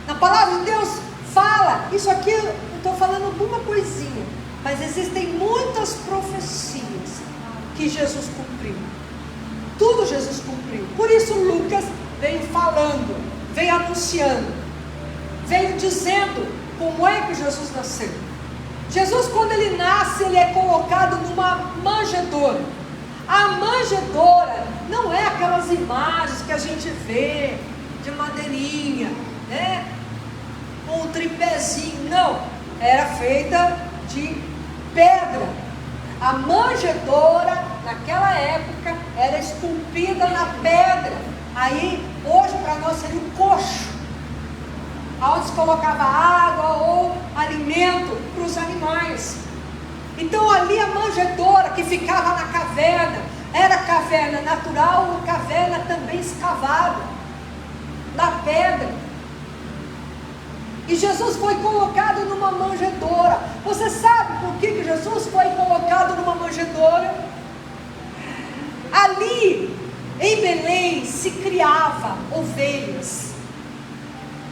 Na palavra de Deus fala, isso aqui eu estou falando alguma coisinha, mas existem muitas profecias que Jesus cumpriu. Tudo Jesus cumpriu. Por isso Lucas veio falando, veio anunciando, veio dizendo como é que Jesus nasceu. Jesus, quando ele nasce, ele é colocado numa manjedoura. A manjedoura não é aquelas imagens que a gente vê de madeirinha, né? Com um tripézinho, não. Era feita de pedra. A manjedoura, naquela época, era esculpida na pedra. Aí, hoje para nós seria um coxo, onde se colocava água ou alimento para os animais. Então ali a manjedoura que ficava na caverna, era caverna natural ou caverna também escavada, na pedra. E Jesus foi colocado numa manjedoura. Você sabe por que Jesus foi colocado numa manjedoura? Ali, em Belém, se criava ovelhas.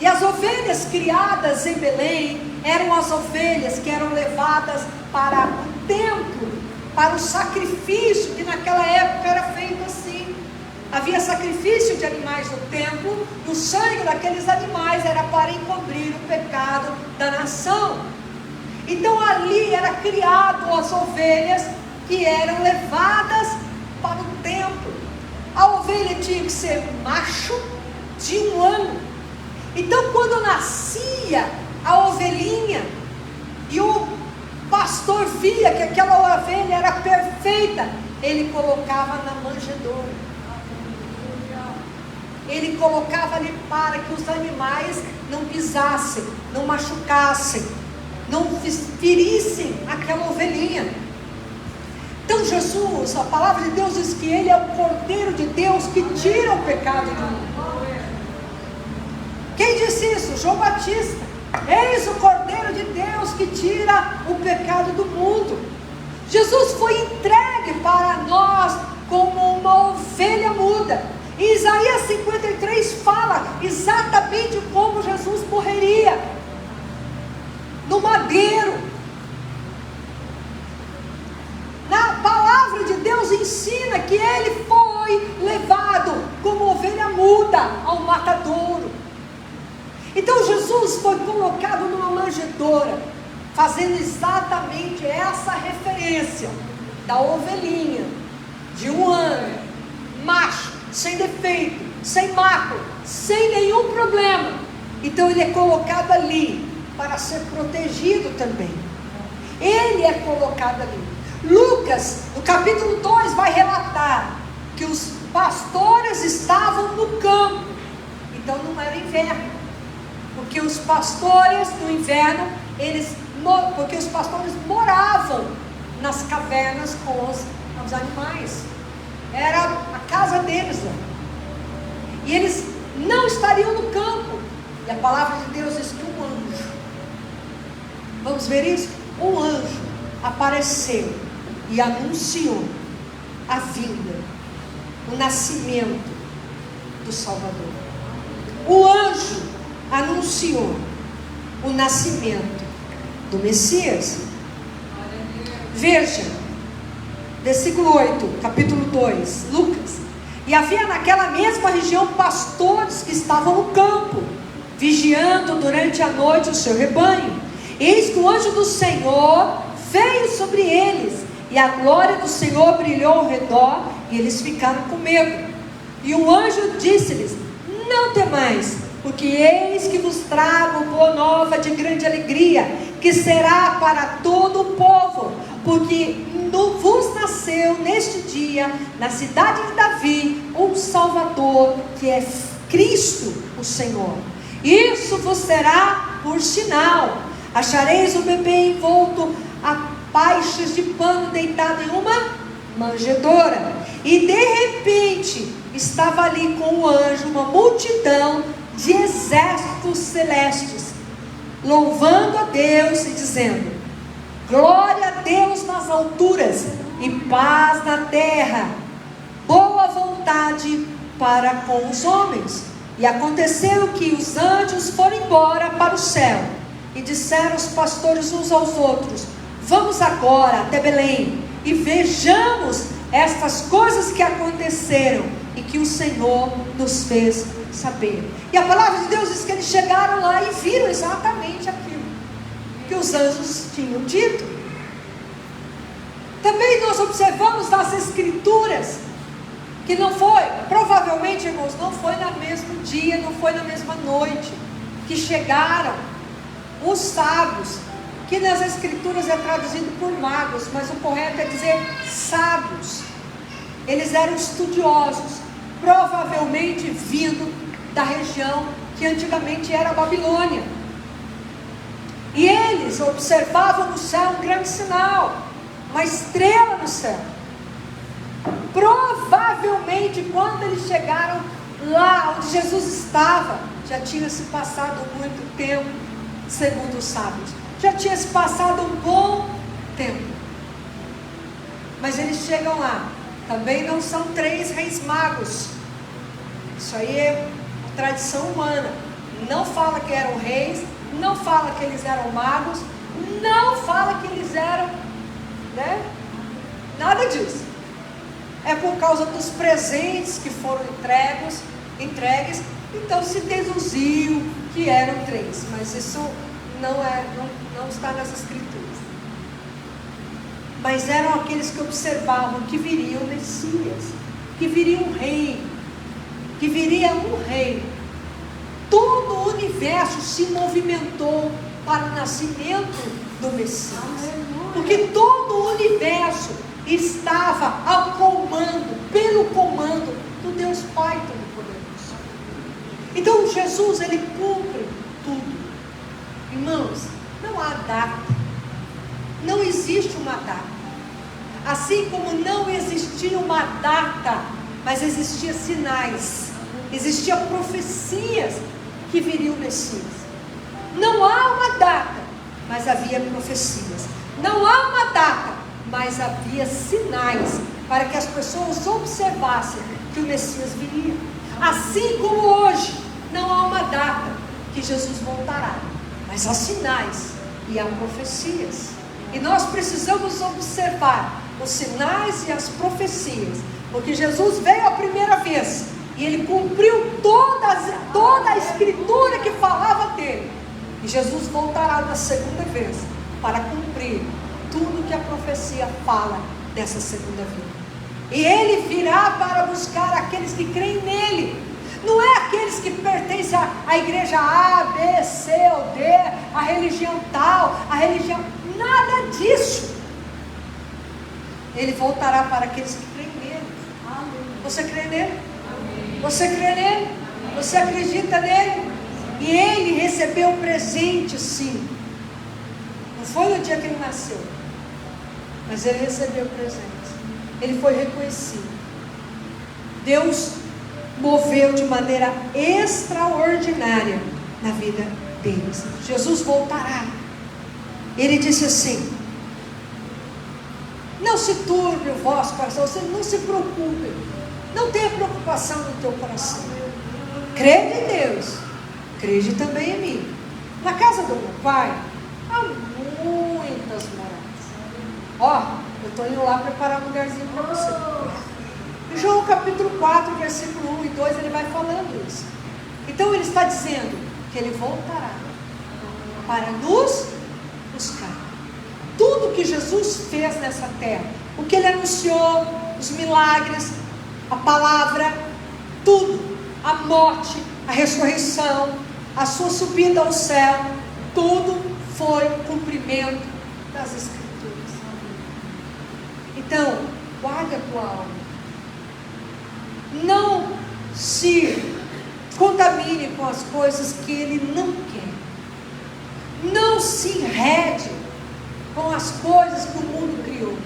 E as ovelhas criadas em Belém eram as ovelhas que eram levadas para o templo, para o sacrifício, que naquela época era feito assim. Havia sacrifício de animais no templo, e o sangue daqueles animais era para encobrir o pecado da nação. Então ali era criado as ovelhas que eram levadas para o templo. A ovelha tinha que ser macho de 1 ano. Então quando nascia a ovelhinha e o pastor via que aquela ovelha era perfeita, ele colocava na manjedoura. Ele colocava ali para que os animais não pisassem, não machucassem, não ferissem aquela ovelhinha. Então Jesus, a palavra de Deus diz que Ele é o Cordeiro de Deus que tira o pecado do mundo. Quem disse isso? João Batista. Eis o Cordeiro de Deus que tira o pecado do mundo. Jesus foi entregue para nós como uma ovelha muda. E Isaías 53 fala exatamente como Jesus morreria. No madeiro. Na palavra de Deus ensina que Ele foi levado como ovelha muda ao matadouro. Então Jesus foi colocado numa manjedoura, fazendo exatamente essa referência da ovelhinha de 1 ano, macho, sem defeito, sem mácula, sem nenhum problema. Então ele é colocado ali para ser protegido também. Ele é colocado ali. Lucas, no capítulo 2, vai relatar que os pastores estavam no campo. Então não era inverno, porque os pastores no inverno, porque os pastores moravam nas cavernas com os animais. Era a casa deles lá. E eles não estariam no campo. E a palavra de Deus diz que um anjo, vamos ver isso? Um anjo apareceu e anunciou a vinda, o nascimento do Salvador. O anjo anunciou o nascimento do Messias. Veja, versículo 8, capítulo 2, Lucas. E havia naquela mesma região pastores que estavam no campo, vigiando durante a noite o seu rebanho. Eis que o anjo do Senhor veio sobre eles, e a glória do Senhor brilhou ao redor, e eles ficaram com medo. E o anjo disse-lhes: não temais, porque eis que vos trago boa nova de grande alegria, que será para todo o povo, porque vos nasceu neste dia, na cidade de Davi, um Salvador, que é Cristo o Senhor. Isso vos será por sinal: achareis o bebê envolto a faixas de pano, deitado em uma manjedoura. E de repente estava ali com o anjo uma multidão de exércitos celestes, louvando a Deus e dizendo: glória a Deus nas alturas e paz na terra, boa vontade para com os homens. E aconteceu que os anjos foram embora para o céu, e disseram os pastores uns aos outros: vamos agora até Belém e vejamos estas coisas que aconteceram e que o Senhor nos fez saber. E a palavra de Deus diz que eles chegaram lá e viram exatamente aquilo que os anjos tinham dito. Também nós observamos nas escrituras que não foi, provavelmente, irmãos, não foi no mesmo dia, não foi na mesma noite que chegaram os sábios, que nas escrituras é traduzido por magos, mas o correto é dizer sábios. Eles eram estudiosos, provavelmente vindo da região que antigamente era a Babilônia. E eles observavam no céu um grande sinal, uma estrela no céu. Provavelmente quando eles chegaram lá onde Jesus estava, já tinha se passado muito tempo, segundo os sábios. Já tinha se passado um bom tempo. Mas eles chegam lá. Também não são 3 reis magos. Isso aí é tradição humana. Não fala que eram reis, não fala que eles eram magos, não fala que eles eram, nada disso. É por causa dos presentes que foram entregues, então se deduziu que eram 3, mas isso não está nas escrituras. Mas eram aqueles que observavam que viria o Messias, que viria um rei, que viria um rei. Todo o universo se movimentou para o nascimento do Messias, porque todo o universo estava ao comando, pelo comando do Deus Pai Todo-Poderoso. Então Jesus, ele cumpre tudo. Irmãos, não há data, não existe uma data. Assim como não existia uma data, mas existia sinais, existia profecias que viria o Messias. Não há uma data, mas havia profecias. Não há uma data, mas havia sinais para que as pessoas observassem que o Messias viria. Assim como hoje não há uma data que Jesus voltará, mas há sinais e há profecias. E nós precisamos observar os sinais e as profecias, porque Jesus veio a primeira vez e ele cumpriu toda a escritura que falava dele. E Jesus voltará na segunda vez para cumprir tudo que a profecia fala dessa segunda vinda. E ele virá para buscar aqueles que creem nele. Não é aqueles que pertencem à igreja A, B, C ou D, a religião tal, a religião... Nada disso. Ele voltará para aqueles que creem nele. Você crê nele? Você crê nele? Você acredita nele? E ele recebeu o presente, sim. Não foi no dia que ele nasceu, mas ele recebeu o presente. Ele foi reconhecido. Deus moveu de maneira extraordinária na vida deles. Jesus voltará. Ele disse assim: não se turbe o vosso coração, você não se preocupe, não tenha preocupação no teu coração. Crede em Deus, crede também em mim. Na casa do meu pai há muitas moradas. Ó, eu estou indo lá preparar um lugarzinho para você. Em João capítulo 4, versículo 1 e 2, ele vai falando isso. Então ele está dizendo que ele voltará para nos buscar. Tudo que Jesus fez nessa terra, o que ele anunciou, os milagres, a palavra, tudo, a morte, a ressurreição, a sua subida ao céu, tudo foi cumprimento das Escrituras. Então, guarde a tua alma. Não se contamine com as coisas que ele não quer. Não se enrede com as coisas que o mundo criou.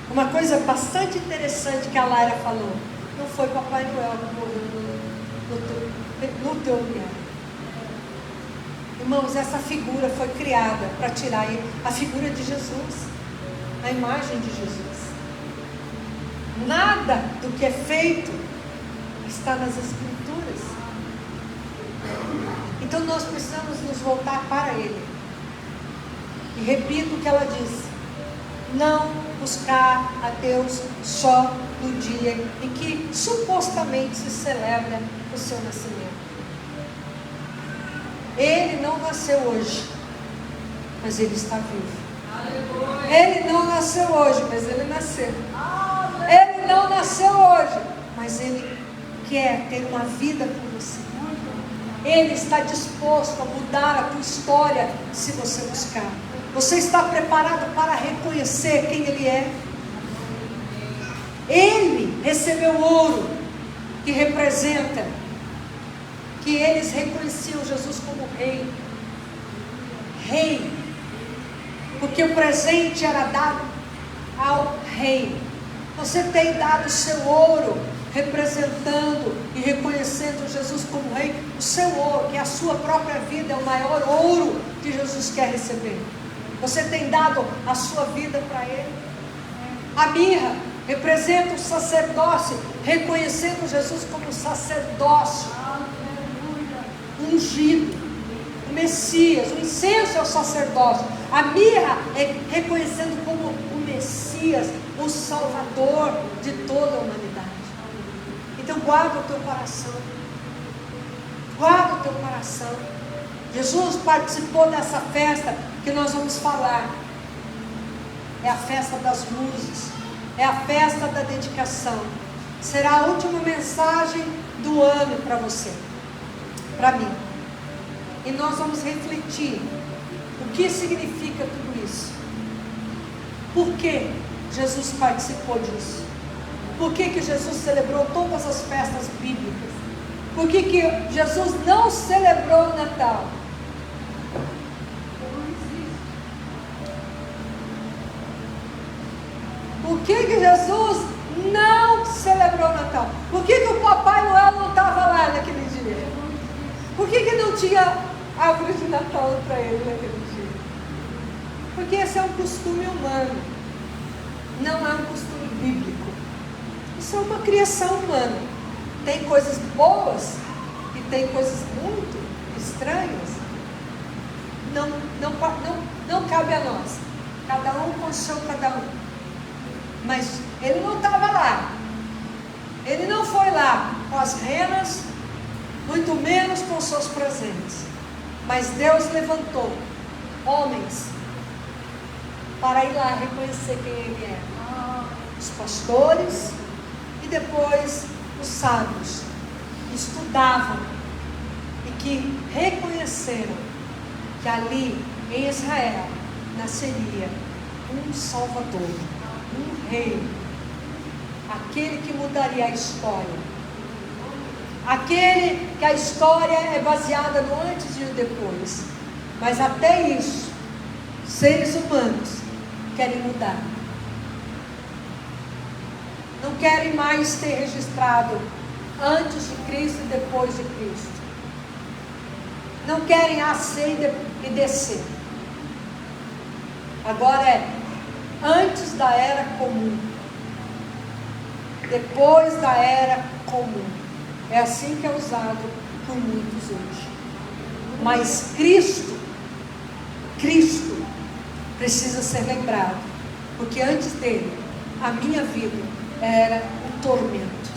Uma coisa bastante interessante que a Lara falou: não foi Papai Noel que morreu no teu lugar. Irmãos, essa figura foi criada para tirar a figura de Jesus, a imagem de Jesus. Nada do que é feito está nas Escrituras. Então nós precisamos nos voltar para Ele. E repito o que ela disse: não buscar a Deus só no dia em que supostamente se celebra o seu nascimento. Ele não nasceu hoje, mas Ele está vivo. Ele não nasceu hoje, mas Ele nasceu. Ele não nasceu hoje, mas Ele quer ter uma vida com você. Ele está disposto a mudar a tua história se você buscar. Você está preparado para reconhecer quem Ele é? Ele recebeu ouro, que representa que eles reconheciam Jesus como rei. Rei. Porque o presente era dado ao rei. Você tem dado o seu ouro, representando e reconhecendo Jesus como rei. O seu ouro, que é a sua própria vida, é o maior ouro que Jesus quer receber. Você tem dado a sua vida para Ele. A mirra representa o sacerdócio, reconhecendo Jesus como sacerdócio ungido, o Messias. O incenso é o sacerdócio. A mirra é reconhecendo como o Messias, o Salvador de toda a humanidade. Então guarda o teu coração. Guarda o teu coração. Jesus participou dessa festa que nós vamos falar. É a festa das luzes. É a festa da dedicação. Será a última mensagem do ano para você, para mim. E nós vamos refletir o que significa tudo isso. Por que Jesus participou disso? Por que Jesus celebrou todas as festas bíblicas? Por que Jesus não celebrou o Natal? Por que Jesus não celebrou o Natal? Por que o Papai Noel não estava lá naquele dia? Por que não tinha árvore de Natal para ele naquele dia? Porque esse é um costume humano, não é um costume bíblico. Isso é uma criação humana. Tem coisas boas e tem coisas muito estranhas. Não cabe a nós. Cada um com o seu cada um. Mas ele não estava lá. Ele não foi lá com as renas, muito menos com seus presentes. Mas Deus levantou homens para ir lá reconhecer quem ele é. Os pastores e depois os sábios que estudavam e que reconheceram que ali em Israel nasceria um Salvador, um rei, aquele que mudaria a história, aquele que a história é baseada no antes e no depois, mas até isso, seres humanos querem mudar, não querem mais ter registrado antes de Cristo e depois de Cristo, não querem AC e DC. Agora é antes da era comum, depois da era comum. É assim que é usado por muitos hoje. Mas Cristo precisa ser lembrado, porque antes dele a minha vida era um tormento.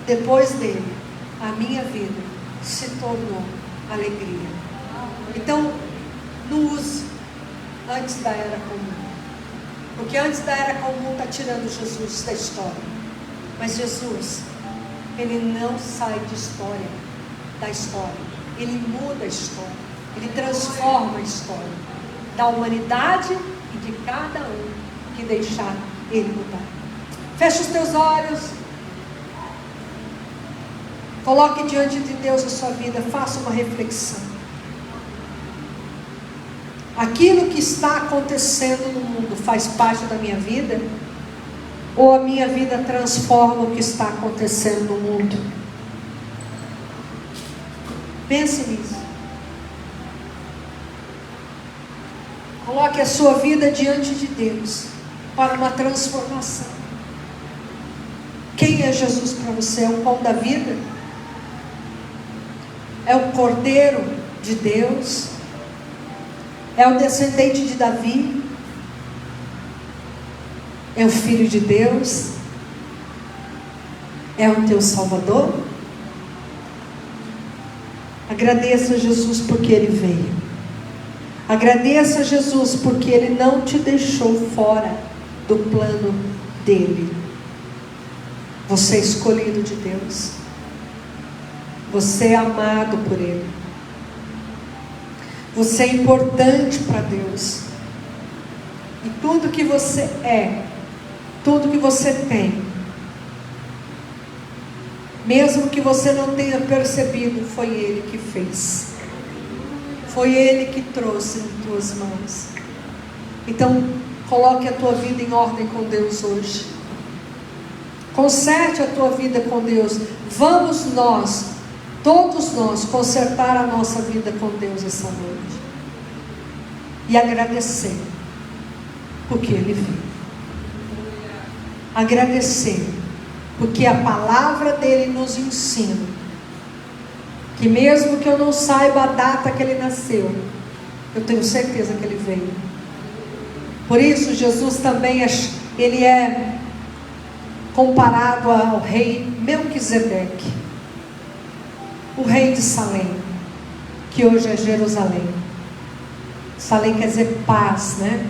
Depois dele a minha vida se tornou alegria. Então não use antes da era comum, porque antes da era comum está tirando Jesus da história. Mas Jesus, ele não sai da história, ele muda a história, ele transforma a história da humanidade e de cada um que deixar ele mudar. Feche os teus olhos, coloque diante de Deus a sua vida, faça uma reflexão. Aquilo que está acontecendo no mundo faz parte da minha vida? Ou a minha vida transforma o que está acontecendo no mundo? Pense nisso. Coloque a sua vida diante de Deus para uma transformação. Quem é Jesus para você? É o pão da vida? É o Cordeiro de Deus? É o descendente de Davi? É o Filho de Deus? É o teu Salvador? Agradeça a Jesus porque Ele veio. Agradeça a Jesus porque Ele não te deixou fora do plano dEle. Você é escolhido de Deus. Você é amado por Ele. Você é importante para Deus. E tudo que você é, tudo que você tem, mesmo que você não tenha percebido, foi Ele que fez. Foi Ele que trouxe em tuas mãos. Então, coloque a tua vida em ordem com Deus hoje. Conserte a tua vida com Deus. Vamos nós, todos nós, consertar a nossa vida com Deus essa noite. E agradecer, porque Ele veio. Agradecer, porque a palavra dEle nos ensina que mesmo que eu não saiba a data que Ele nasceu, eu tenho certeza que Ele veio. Por isso Jesus também Ele é comparado ao rei Melquisedeque, o rei de Salém, que hoje é Jerusalém. Salém quer dizer paz, né?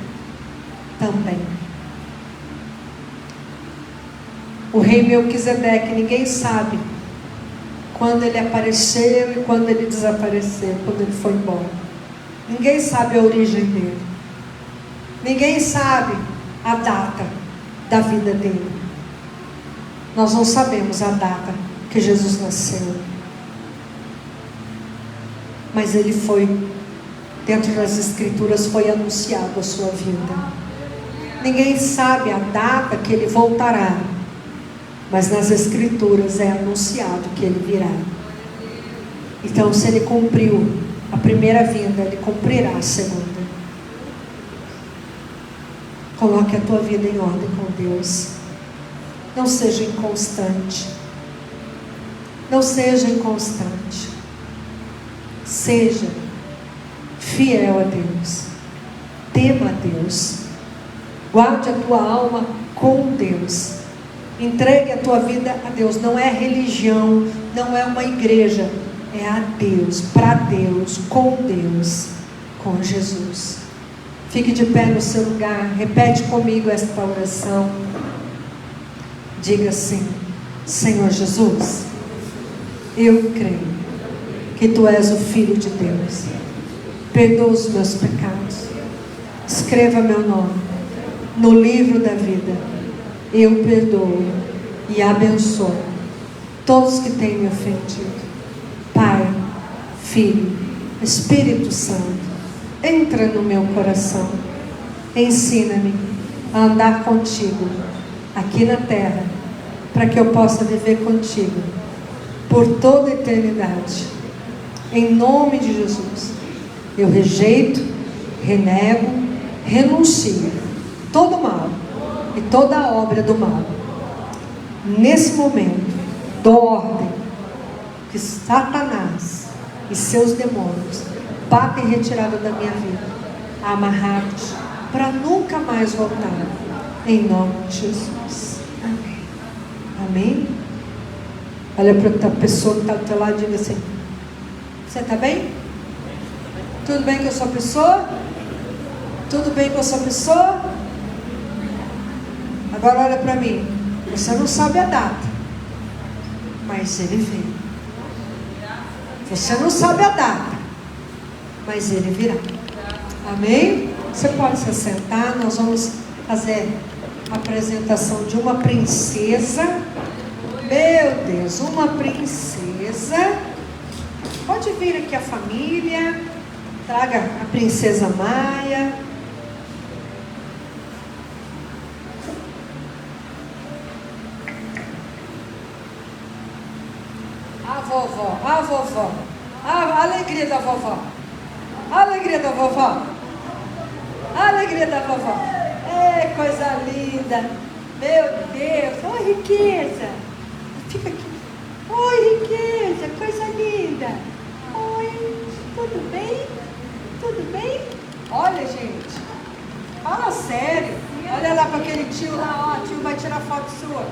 Também. O rei Melquisedeque, ninguém sabe quando ele apareceu e quando ele desapareceu, quando ele foi embora. Ninguém sabe a origem dele. Ninguém sabe a data da vida dele. Nós não sabemos a data que Jesus nasceu. Mas ele foi, dentro das Escrituras, foi anunciado a sua vida. Ninguém sabe a data que ele voltará, mas nas Escrituras é anunciado que ele virá. Então, se ele cumpriu a primeira vinda, ele cumprirá a segunda. Coloque a tua vida em ordem com Deus. Não seja inconstante. Não seja inconstante. Seja fiel a Deus. Tema a Deus. Guarde a tua alma com Deus. Entregue a tua vida a Deus. Não é religião, não é uma igreja. É a Deus, para Deus, com Deus, com Jesus. Fique de pé no seu lugar. Repete comigo esta oração. Diga assim: Senhor Jesus, eu creio que Tu és o Filho de Deus. Perdoa os meus pecados. Escreva meu nome no livro da vida. Eu perdoo e abençoo todos que têm me ofendido. Pai, Filho, Espírito Santo, entra no meu coração. Ensina-me a andar contigo aqui na terra, para que eu possa viver contigo por toda a eternidade. Em nome de Jesus, eu rejeito, renego, renuncio todo mal e toda obra do mal. Nesse momento, dou ordem que Satanás e seus demônios batem retirada da minha vida, amarrados, para nunca mais voltar. Em nome de Jesus. Amém. Amém. Olha para a pessoa que está do teu lado e diga assim: você está bem? Tudo bem com a sua pessoa? Tudo bem com a sua pessoa? Agora olha para mim. Você não sabe a data, mas ele veio. Você não sabe a data, mas ele virá. Amém? Você pode se assentar. Nós vamos fazer a apresentação de uma princesa. Meu Deus, uma princesa. Pode vir aqui a família. Traga a princesa Maia. A vovó. A alegria da vovó. A alegria da vovó. A alegria da vovó. É, coisa linda. Meu Deus. Oi, riqueza. Fica aqui. Oi, riqueza. Coisa linda. Oi. Tudo bem? Tudo bem? Olha, gente. Fala sério. Olha lá para aquele tio lá. Ó, o tio vai tirar foto sua.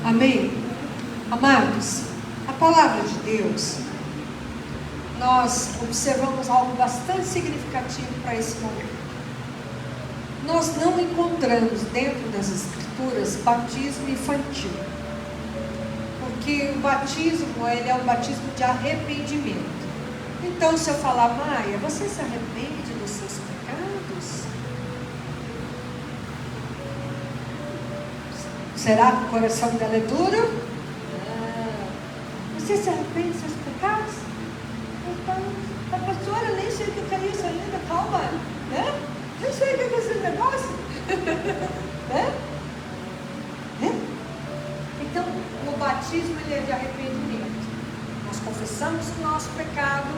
Amém? Amados, a palavra de Deus, nós observamos algo bastante significativo para esse momento. Nós não encontramos dentro das Escrituras batismo infantil, porque o batismo, ele é um batismo de arrependimento. Então, se eu falar: Maia, você se arrepende dos seus pecados? Será que o coração dela é duro? Você se arrepende dos seus pecados? Então, a pastora, eu nem sei o que é isso ainda, calma, né? Nem sei o que é esse negócio. Né? Então, o batismo, ele é de arrependimento. Nós confessamos o nosso pecado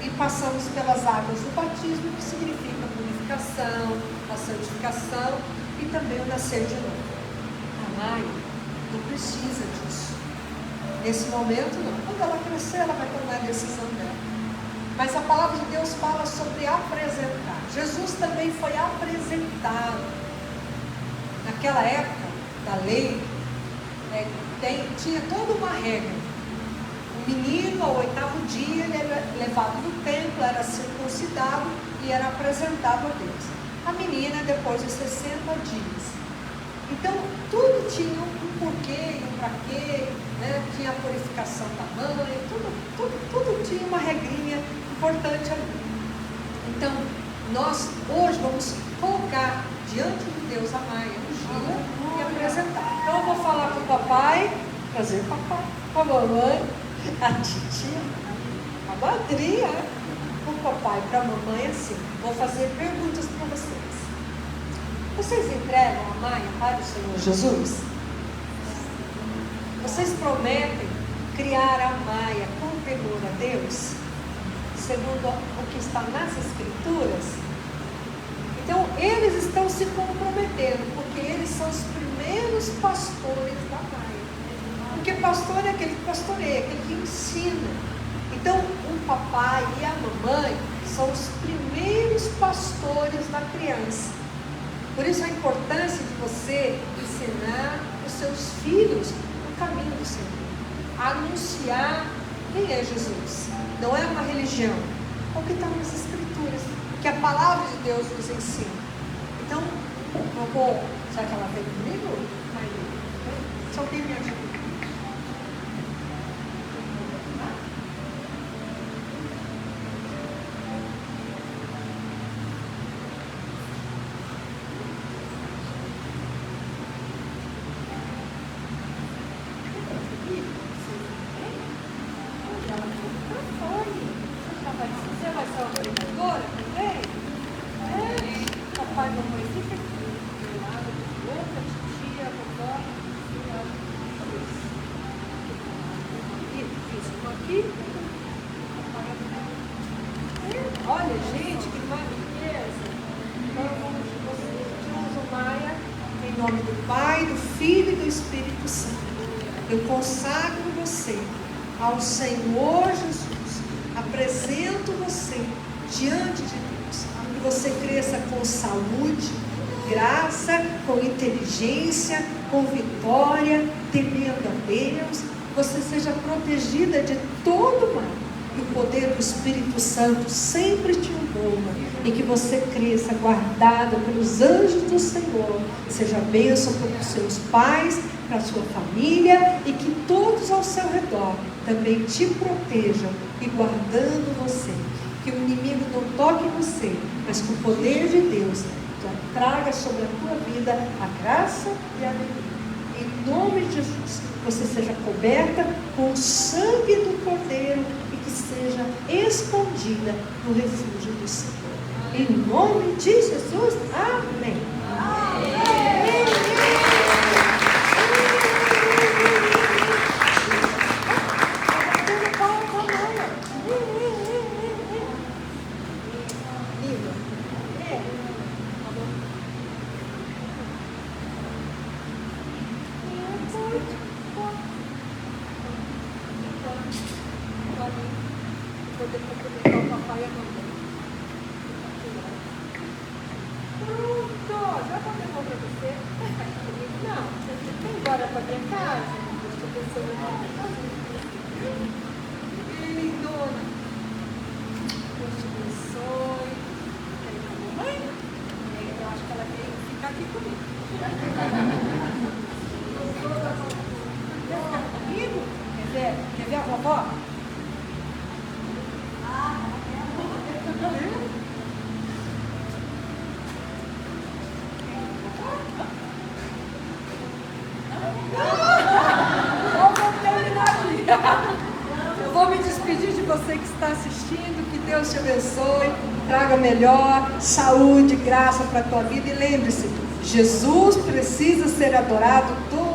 e passamos pelas águas do batismo, que significa a purificação, a santificação e também o nascer de novo. Maia não precisa disso. Nesse momento não. Quando ela crescer, ela vai tomar a decisão dela. Mas a palavra de Deus fala sobre apresentar. Jesus também foi apresentado. Naquela época da lei, tinha toda uma regra. O menino, ao 8º dia, ele era levado no templo, era circuncidado e era apresentado a Deus. A menina, depois de 60 dias. Então, tudo tinha um porquê e um pra quê, né? Tinha a purificação da mãe, tudo tinha uma regrinha importante ali. Então, nós hoje vamos colocar diante de Deus a Maia, ungir e apresentar. Então, eu vou falar para o papai, trazer o papai, a mamãe, a titia, a madrinha. para o papai e para a mamãe assim. Vou fazer perguntas para vocês. Vocês entregam a Maia para o Senhor Jesus? Vocês prometem criar a Maia com temor a Deus, segundo o que está nas Escrituras? Então, eles estão se comprometendo, porque eles são os primeiros pastores da Maia. Porque pastor é aquele que pastoreia, aquele que ensina. Então, o papai e a mamãe são os primeiros pastores da criança. Por isso a importância de você ensinar os seus filhos o caminho do Senhor. Anunciar quem é Jesus. Não é uma religião. É o que está nas Escrituras. Que a palavra de Deus nos ensina. Então, eu vou... Será que ela vem comigo? Se alguém me ajuda. Você vai ser uma orientadora também? Papai e mamãe, fica aqui. Do lado do outro, titia, vovó. Isso, uma aqui. Olha, gente, que maravilhosa. Então, vamos Maia, em nome do Pai, do Filho e do Espírito Santo. Eu consagro você ao Senhor Jesus. Apresento você diante de Deus. Que você cresça com saúde, graça, com inteligência, com vitória, temendo a Deus. Você seja protegida de todo mal. Que o poder do Espírito Santo sempre te envolva. E que você cresça guardada pelos anjos do Senhor. Seja bênção para os seus pais, para a sua família. E que todos ao seu redor também te protejam e guardando você. Que o inimigo não toque você, mas que o poder de Deus traga sobre a tua vida a graça e a alegria. Em nome de Jesus, você seja coberta com o sangue do Cordeiro e que seja escondida no refúgio do Senhor. Em nome de Jesus, amém. Poder cumprimentar o papai e a mamãe. Pronto, já vou levar para você. Não, você quer ir embora para minha casa? Deixa eu ver se eu vou embora. Lindona. Deus te abençoe. Quer ir com a mamãe? Eu acho que ela quer ficar aqui comigo. Quer ficar comigo? Quer ver a vovó? Eu vou me despedir de você que está assistindo. Que Deus te abençoe, traga melhor saúde, graça para a tua vida. E lembre-se, Jesus precisa ser adorado todo